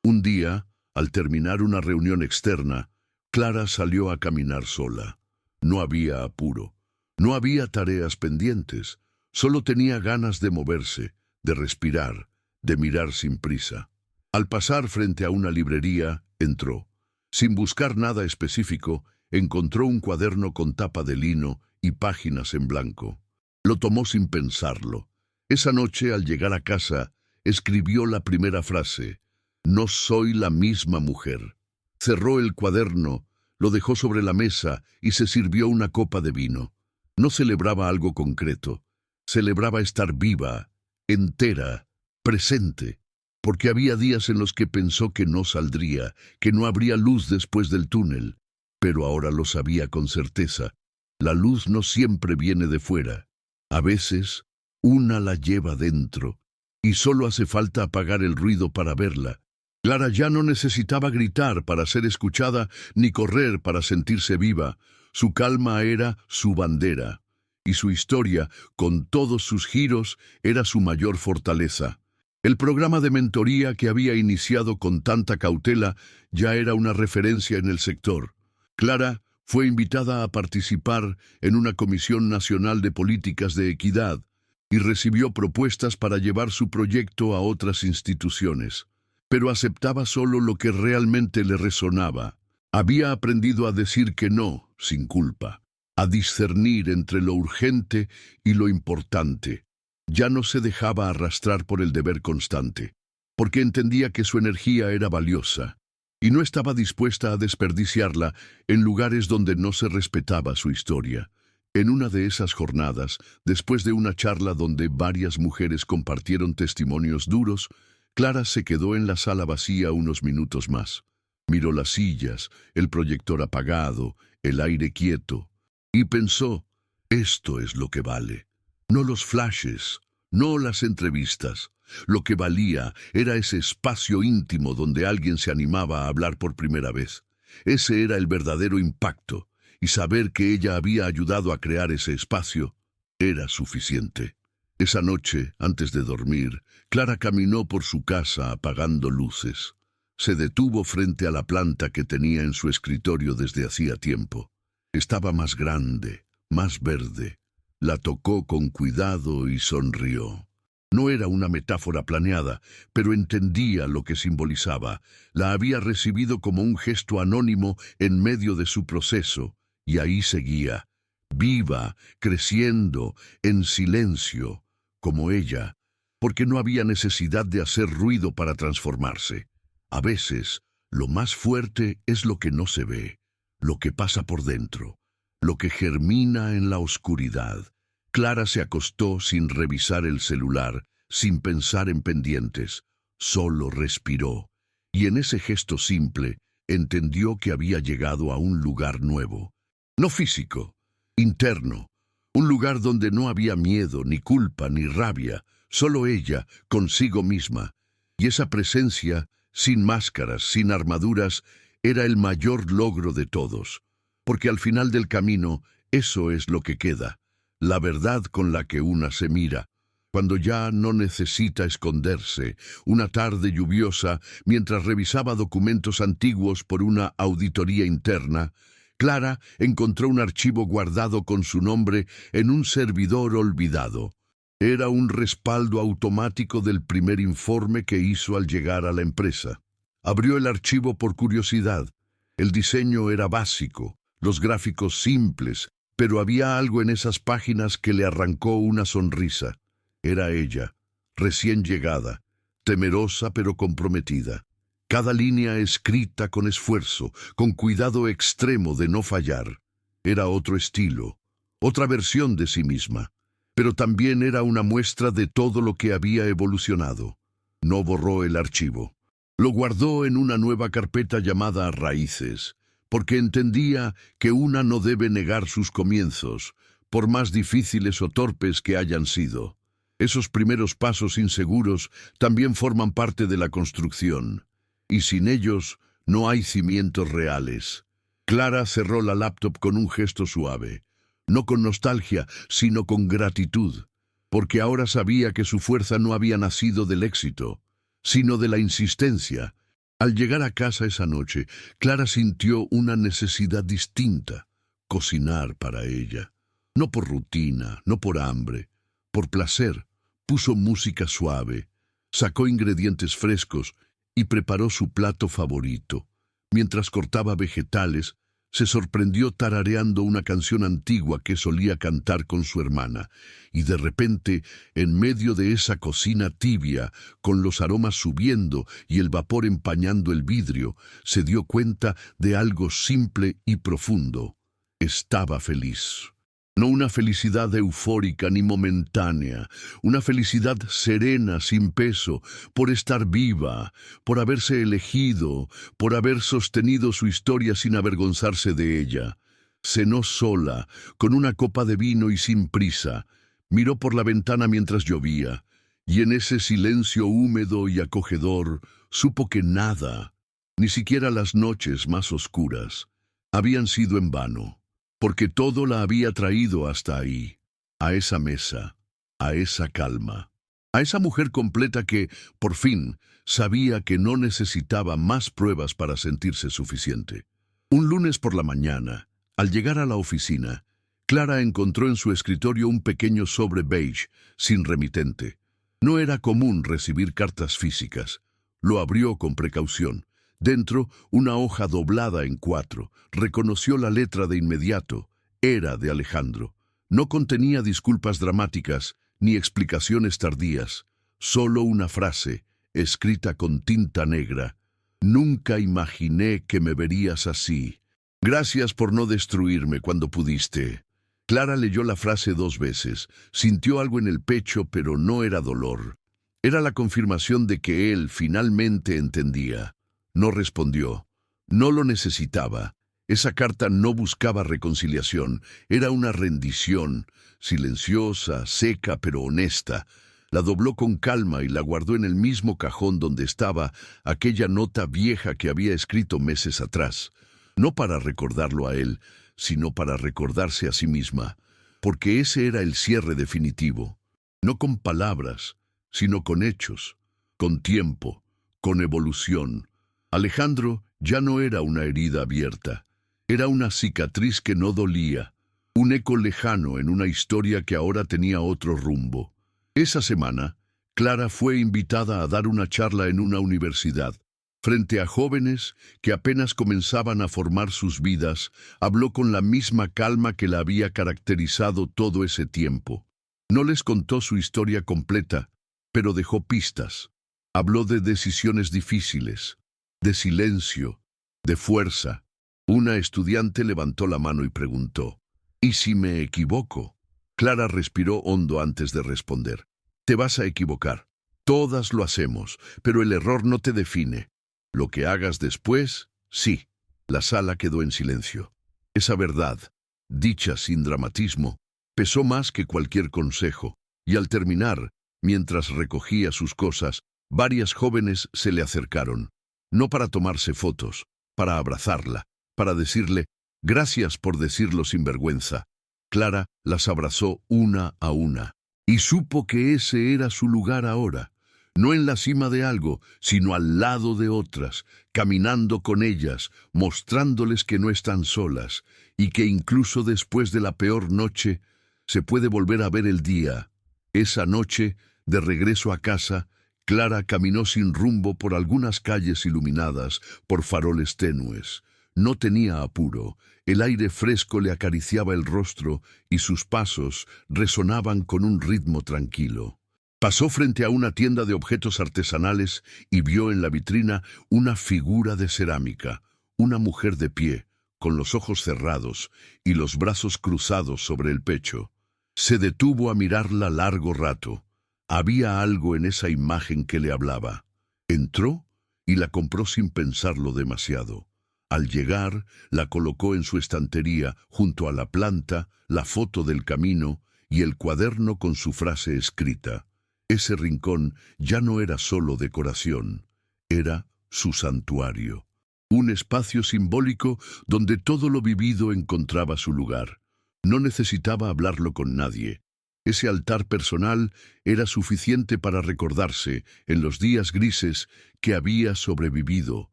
Un día, al terminar una reunión externa, Clara salió a caminar sola. No había apuro, no había tareas pendientes, solo tenía ganas de moverse, de respirar, de mirar sin prisa. Al pasar frente a una librería, entró. Sin buscar nada específico, encontró un cuaderno con tapa de lino y páginas en blanco. Lo tomó sin pensarlo. Esa noche, al llegar a casa, escribió la primera frase: «No soy la misma mujer». Cerró el cuaderno, lo dejó sobre la mesa y se sirvió una copa de vino. No celebraba algo concreto, celebraba estar viva, entera, presente, porque había días en los que pensó que no saldría, que no habría luz después del túnel, pero ahora lo sabía con certeza. La luz no siempre viene de fuera. A veces, una la lleva dentro, y solo hace falta apagar el ruido para verla. Clara ya no necesitaba gritar para ser escuchada, ni correr para sentirse viva. Su calma era su bandera, y su historia, con todos sus giros, era su mayor fortaleza. El programa de mentoría que había iniciado con tanta cautela ya era una referencia en el sector. Clara fue invitada a participar en una Comisión Nacional de Políticas de Equidad y recibió propuestas para llevar su proyecto a otras instituciones. pero aceptaba solo lo que realmente le resonaba. Había aprendido a decir que no, sin culpa, a discernir entre lo urgente y lo importante. Ya no se dejaba arrastrar por el deber constante, porque entendía que su energía era valiosa, y no estaba dispuesta a desperdiciarla en lugares donde no se respetaba su historia. En una de esas jornadas, después de una charla donde varias mujeres compartieron testimonios duros, Clara se quedó en la sala vacía unos minutos más. Miró las sillas, el proyector apagado, el aire quieto, y pensó, esto es lo que vale. No los flashes, no las entrevistas. Lo que valía era ese espacio íntimo donde alguien se animaba a hablar por primera vez. Ese era el verdadero impacto, y saber que ella había ayudado a crear ese espacio era suficiente. Esa noche, antes de dormir, Clara caminó por su casa apagando luces. Se detuvo frente a la planta que tenía en su escritorio desde hacía tiempo. Estaba más grande, más verde. La tocó con cuidado y sonrió. No era una metáfora planeada, pero entendía lo que simbolizaba. La había recibido como un gesto anónimo en medio de su proceso, y ahí seguía, viva, creciendo, en silencio, como ella, porque no había necesidad de hacer ruido para transformarse. A veces, lo más fuerte es lo que no se ve, lo que pasa por dentro, lo que germina en la oscuridad. Clara se acostó sin revisar el celular, sin pensar en pendientes. Solo respiró, y en ese gesto simple entendió que había llegado a un lugar nuevo. No físico, interno. Un lugar donde no había miedo, ni culpa, ni rabia, solo ella, consigo misma. Y esa presencia, sin máscaras, sin armaduras, era el mayor logro de todos. Porque al final del camino, eso es lo que queda. La verdad con la que una se mira, cuando ya no necesita esconderse. Una tarde lluviosa, mientras revisaba documentos antiguos por una auditoría interna, Clara encontró un archivo guardado con su nombre en un servidor olvidado. Era un respaldo automático del primer informe que hizo al llegar a la empresa. Abrió el archivo por curiosidad. El diseño era básico, los gráficos simples, pero había algo en esas páginas que le arrancó una sonrisa. Era ella, recién llegada, temerosa pero comprometida. Cada línea escrita con esfuerzo, con cuidado extremo de no fallar. Era otro estilo, otra versión de sí misma, pero también era una muestra de todo lo que había evolucionado. No borró el archivo. Lo guardó en una nueva carpeta llamada Raíces, porque entendía que una no debe negar sus comienzos, por más difíciles o torpes que hayan sido. Esos primeros pasos inseguros también forman parte de la construcción, y sin ellos no hay cimientos reales. Clara cerró la laptop con un gesto suave, no con nostalgia, sino con gratitud, porque ahora sabía que su fuerza no había nacido del éxito, sino de la insistencia. Al llegar a casa esa noche, Clara sintió una necesidad distinta, cocinar para ella. No por rutina, no por hambre, por placer. Puso música suave, sacó ingredientes frescos y preparó su plato favorito. Mientras cortaba vegetales, se sorprendió tarareando una canción antigua que solía cantar con su hermana, y de repente, en medio de esa cocina tibia, con los aromas subiendo y el vapor empañando el vidrio, se dio cuenta de algo simple y profundo. Estaba feliz. No una felicidad eufórica ni momentánea, una felicidad serena, sin peso, por estar viva, por haberse elegido, por haber sostenido su historia sin avergonzarse de ella. Cenó sola, con una copa de vino y sin prisa. Miró por la ventana mientras llovía, y en ese silencio húmedo y acogedor supo que nada, ni siquiera las noches más oscuras, habían sido en vano. Porque todo la había traído hasta ahí, a esa mesa, a esa calma, a esa mujer completa que, por fin, sabía que no necesitaba más pruebas para sentirse suficiente. Un lunes por la mañana, al llegar a la oficina, Clara encontró en su escritorio un pequeño sobre beige, sin remitente. No era común recibir cartas físicas. Lo abrió con precaución. Dentro, una hoja doblada en 4. Reconoció la letra de inmediato. Era de Alejandro. No contenía disculpas dramáticas ni explicaciones tardías. Solo una frase, escrita con tinta negra. Nunca imaginé que me verías así. Gracias por no destruirme cuando pudiste. Clara leyó la frase 2 veces. Sintió algo en el pecho, pero no era dolor. Era la confirmación de que él finalmente entendía. No respondió. No lo necesitaba. Esa carta no buscaba reconciliación. Era una rendición, silenciosa, seca, pero honesta. La dobló con calma y la guardó en el mismo cajón donde estaba aquella nota vieja que había escrito meses atrás. No para recordarlo a él, sino para recordarse a sí misma, porque ese era el cierre definitivo. No con palabras, sino con hechos, con tiempo, con evolución. Alejandro ya no era una herida abierta. Era una cicatriz que no dolía, un eco lejano en una historia que ahora tenía otro rumbo. Esa semana, Clara fue invitada a dar una charla en una universidad. Frente a jóvenes que apenas comenzaban a formar sus vidas, habló con la misma calma que la había caracterizado todo ese tiempo. No les contó su historia completa, pero dejó pistas. Habló de decisiones difíciles, de silencio, de fuerza. Una estudiante levantó la mano y preguntó, ¿y si me equivoco? Clara respiró hondo antes de responder. Te vas a equivocar. Todas lo hacemos, pero el error no te define. Lo que hagas después, sí. La sala quedó en silencio. Esa verdad, dicha sin dramatismo, pesó más que cualquier consejo, y al terminar, mientras recogía sus cosas, varias jóvenes se le acercaron, no para tomarse fotos, para abrazarla, para decirle, gracias por decirlo sin vergüenza. Clara las abrazó una a una, y supo que ese era su lugar ahora, no en la cima de algo, sino al lado de otras, caminando con ellas, mostrándoles que no están solas, y que incluso después de la peor noche, se puede volver a ver el día. Esa noche, de regreso a casa, Clara caminó sin rumbo por algunas calles iluminadas por faroles tenues. No tenía apuro, el aire fresco le acariciaba el rostro y sus pasos resonaban con un ritmo tranquilo. Pasó frente a una tienda de objetos artesanales y vio en la vitrina una figura de cerámica, una mujer de pie, con los ojos cerrados y los brazos cruzados sobre el pecho. Se detuvo a mirarla largo rato. Había algo en esa imagen que le hablaba. Entró y la compró sin pensarlo demasiado. Al llegar, la colocó en su estantería, junto a la planta, la foto del camino y el cuaderno con su frase escrita. Ese rincón ya no era solo decoración, era su santuario. Un espacio simbólico donde todo lo vivido encontraba su lugar. No necesitaba hablarlo con nadie. Ese altar personal era suficiente para recordarse, en los días grises, que había sobrevivido,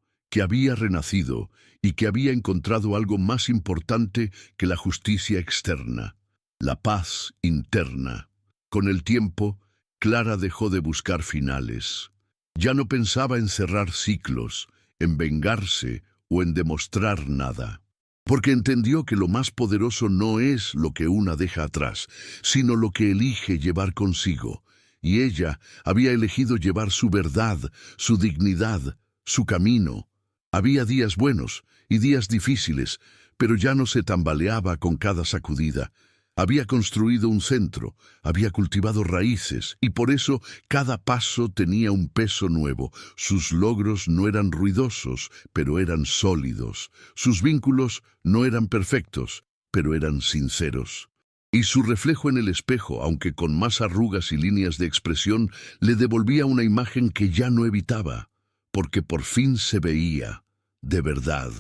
que había renacido y que había encontrado algo más importante que la justicia externa, la paz interna. Con el tiempo, Clara dejó de buscar finales. Ya no pensaba en cerrar ciclos, en vengarse o en demostrar nada, porque entendió que lo más poderoso no es lo que una deja atrás, sino lo que elige llevar consigo, y ella había elegido llevar su verdad, su dignidad, su camino. Había días buenos y días difíciles, pero ya no se tambaleaba con cada sacudida. Había construido un centro, había cultivado raíces, y por eso cada paso tenía un peso nuevo. Sus logros no eran ruidosos, pero eran sólidos. Sus vínculos no eran perfectos, pero eran sinceros. Y su reflejo en el espejo, aunque con más arrugas y líneas de expresión, le devolvía una imagen que ya no evitaba, porque por fin se veía, de verdad.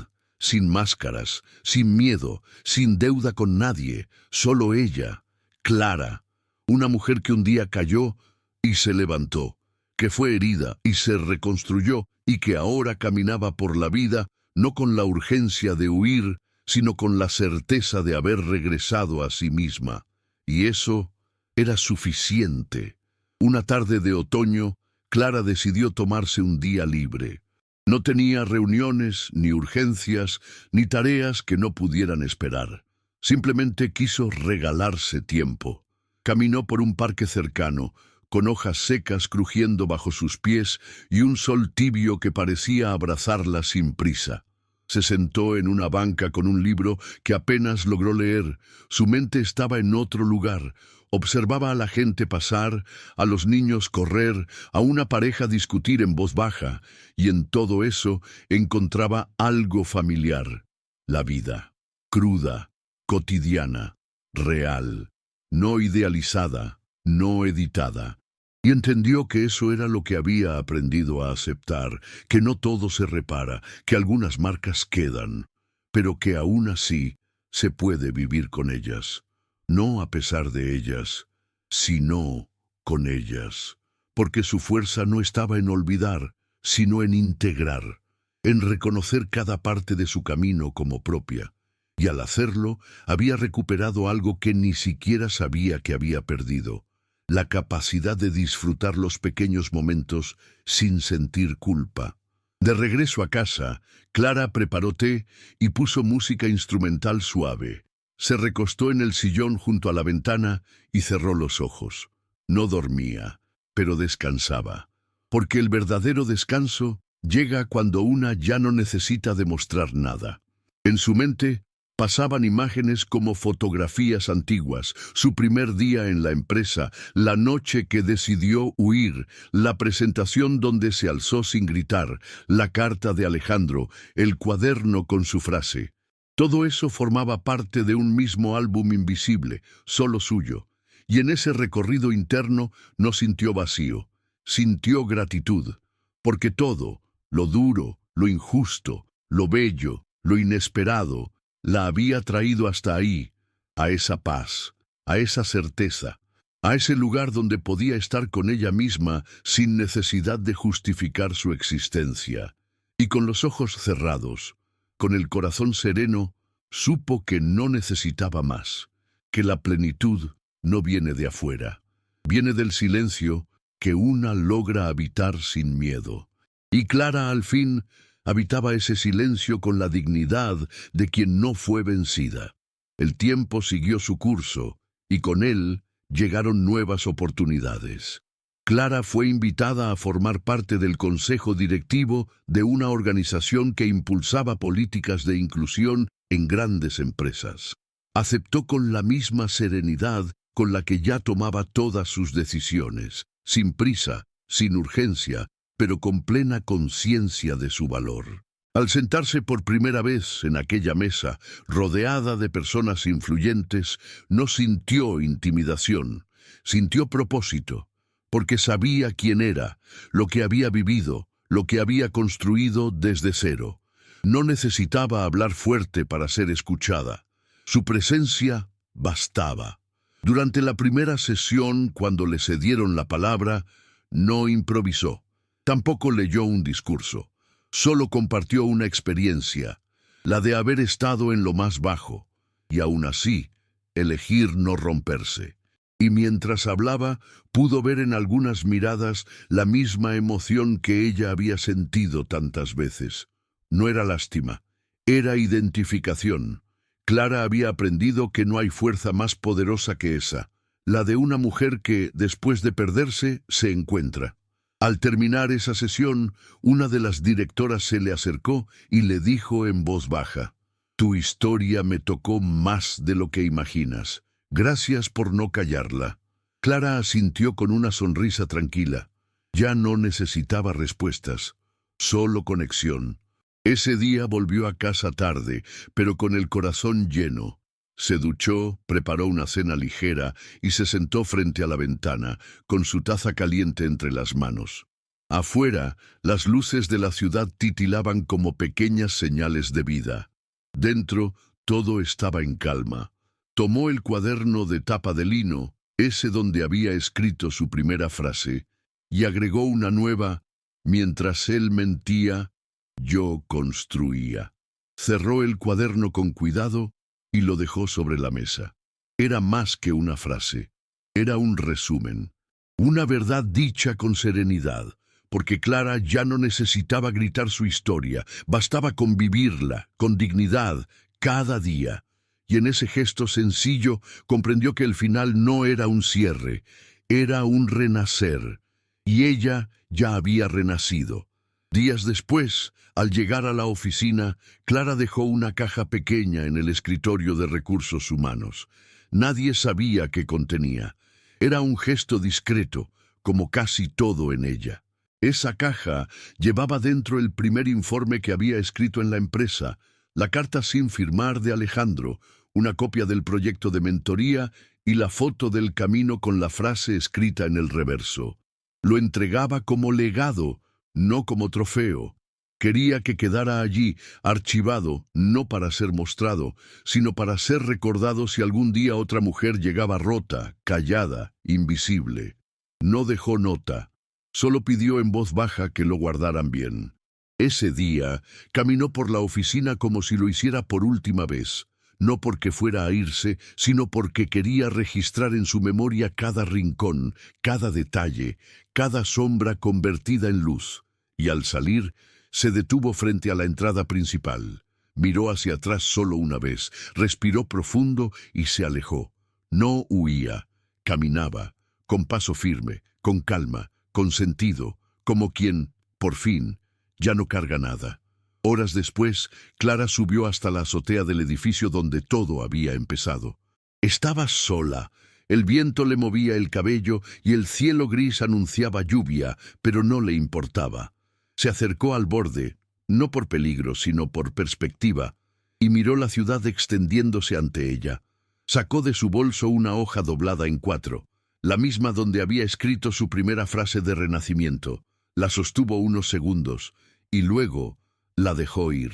Sin máscaras, sin miedo, sin deuda con nadie, solo ella, Clara, una mujer que un día cayó y se levantó, que fue herida y se reconstruyó y que ahora caminaba por la vida no con la urgencia de huir, sino con la certeza de haber regresado a sí misma. Y eso era suficiente. Una tarde de otoño, Clara decidió tomarse un día libre. No tenía reuniones, ni urgencias, ni tareas que no pudieran esperar. Simplemente quiso regalarse tiempo. Caminó por un parque cercano, con hojas secas crujiendo bajo sus pies y un sol tibio que parecía abrazarla sin prisa. Se sentó en una banca con un libro que apenas logró leer. Su mente estaba en otro lugar. Observaba a la gente pasar, a los niños correr, a una pareja discutir en voz baja, y en todo eso encontraba algo familiar. La vida, cruda, cotidiana, real, no idealizada, no editada. Y entendió que eso era lo que había aprendido a aceptar, que no todo se repara, que algunas marcas quedan, pero que aún así se puede vivir con ellas. No a pesar de ellas, sino con ellas, porque su fuerza no estaba en olvidar, sino en integrar, en reconocer cada parte de su camino como propia, y al hacerlo había recuperado algo que ni siquiera sabía que había perdido, la capacidad de disfrutar los pequeños momentos sin sentir culpa. De regreso a casa, Clara preparó té y puso música instrumental suave. Se recostó en el sillón junto a la ventana y cerró los ojos. No dormía, pero descansaba, porque el verdadero descanso llega cuando una ya no necesita demostrar nada. En su mente pasaban imágenes como fotografías antiguas, su primer día en la empresa, la noche que decidió huir, la presentación donde se alzó sin gritar, la carta de Alejandro, el cuaderno con su frase. Todo eso formaba parte de un mismo álbum invisible, solo suyo, y en ese recorrido interno no sintió vacío, sintió gratitud, porque todo, lo duro, lo injusto, lo bello, lo inesperado, la había traído hasta ahí, a esa paz, a esa certeza, a ese lugar donde podía estar con ella misma sin necesidad de justificar su existencia. Y con los ojos cerrados, con el corazón sereno, supo que no necesitaba más, que la plenitud no viene de afuera, viene del silencio que una logra habitar sin miedo. Y Clara, al fin, habitaba ese silencio con la dignidad de quien no fue vencida. El tiempo siguió su curso, y con él llegaron nuevas oportunidades. Clara fue invitada a formar parte del consejo directivo de una organización que impulsaba políticas de inclusión en grandes empresas. Aceptó con la misma serenidad con la que ya tomaba todas sus decisiones, sin prisa, sin urgencia, pero con plena conciencia de su valor. Al sentarse por primera vez en aquella mesa, rodeada de personas influyentes, no sintió intimidación, sintió propósito, porque sabía quién era, lo que había vivido, lo que había construido desde cero. No necesitaba hablar fuerte para ser escuchada. Su presencia bastaba. Durante la primera sesión, cuando le cedieron la palabra, no improvisó. Tampoco leyó un discurso. Solo compartió una experiencia, la de haber estado en lo más bajo, y aún así, elegir no romperse. Y mientras hablaba, pudo ver en algunas miradas la misma emoción que ella había sentido tantas veces. No era lástima, era identificación. Clara había aprendido que no hay fuerza más poderosa que esa, la de una mujer que, después de perderse, se encuentra. Al terminar esa sesión, una de las directoras se le acercó y le dijo en voz baja: «Tu historia me tocó más de lo que imaginas. Gracias por no callarla». Clara asintió con una sonrisa tranquila. Ya no necesitaba respuestas, solo conexión. Ese día volvió a casa tarde, pero con el corazón lleno. Se duchó, preparó una cena ligera y se sentó frente a la ventana, con su taza caliente entre las manos. Afuera, las luces de la ciudad titilaban como pequeñas señales de vida. Dentro, todo estaba en calma. Tomó el cuaderno de tapa de lino, ese donde había escrito su primera frase, y agregó una nueva: «Mientras él mentía, yo construía». Cerró el cuaderno con cuidado y lo dejó sobre la mesa. Era más que una frase, era un resumen, una verdad dicha con serenidad, porque Clara ya no necesitaba gritar su historia, bastaba con vivirla, con dignidad, cada día. Y en ese gesto sencillo comprendió que el final no era un cierre, era un renacer. Y ella ya había renacido. Días después, al llegar a la oficina, Clara dejó una caja pequeña en el escritorio de recursos humanos. Nadie sabía qué contenía. Era un gesto discreto, como casi todo en ella. Esa caja llevaba dentro el primer informe que había escrito en la empresa, la carta sin firmar de Alejandro, una copia del proyecto de mentoría y la foto del camino con la frase escrita en el reverso. Lo entregaba como legado, no como trofeo. Quería que quedara allí, archivado, no para ser mostrado, sino para ser recordado si algún día otra mujer llegaba rota, callada, invisible. No dejó nota, solo pidió en voz baja que lo guardaran bien. Ese día caminó por la oficina como si lo hiciera por última vez, no porque fuera a irse, sino porque quería registrar en su memoria cada rincón, cada detalle, cada sombra convertida en luz. Y al salir, se detuvo frente a la entrada principal. Miró hacia atrás solo una vez, respiró profundo y se alejó. No huía, caminaba, con paso firme, con calma, con sentido, como quien, por fin, ya no carga nada. Horas después, Clara subió hasta la azotea del edificio donde todo había empezado. Estaba sola. El viento le movía el cabello y el cielo gris anunciaba lluvia, pero no le importaba. Se acercó al borde, no por peligro, sino por perspectiva, y miró la ciudad extendiéndose ante ella. Sacó de su bolso una hoja doblada en 4, la misma donde había escrito su primera frase de renacimiento. La sostuvo unos segundos, y luego la dejó ir.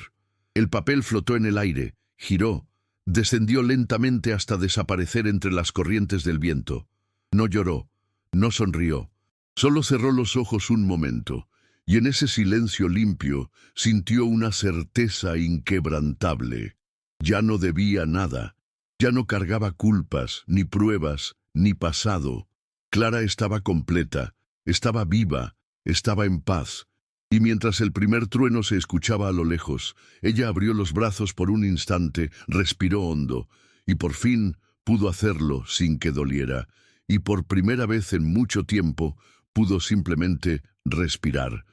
El papel flotó en el aire, giró, descendió lentamente hasta desaparecer entre las corrientes del viento. No lloró, no sonrió, solo cerró los ojos un momento, y en ese silencio limpio sintió una certeza inquebrantable. Ya no debía nada, ya no cargaba culpas, ni pruebas, ni pasado. Clara estaba completa, estaba viva, estaba en paz. Y mientras el primer trueno se escuchaba a lo lejos, ella abrió los brazos por un instante, respiró hondo, y por fin pudo hacerlo sin que doliera, y por primera vez en mucho tiempo pudo simplemente respirar.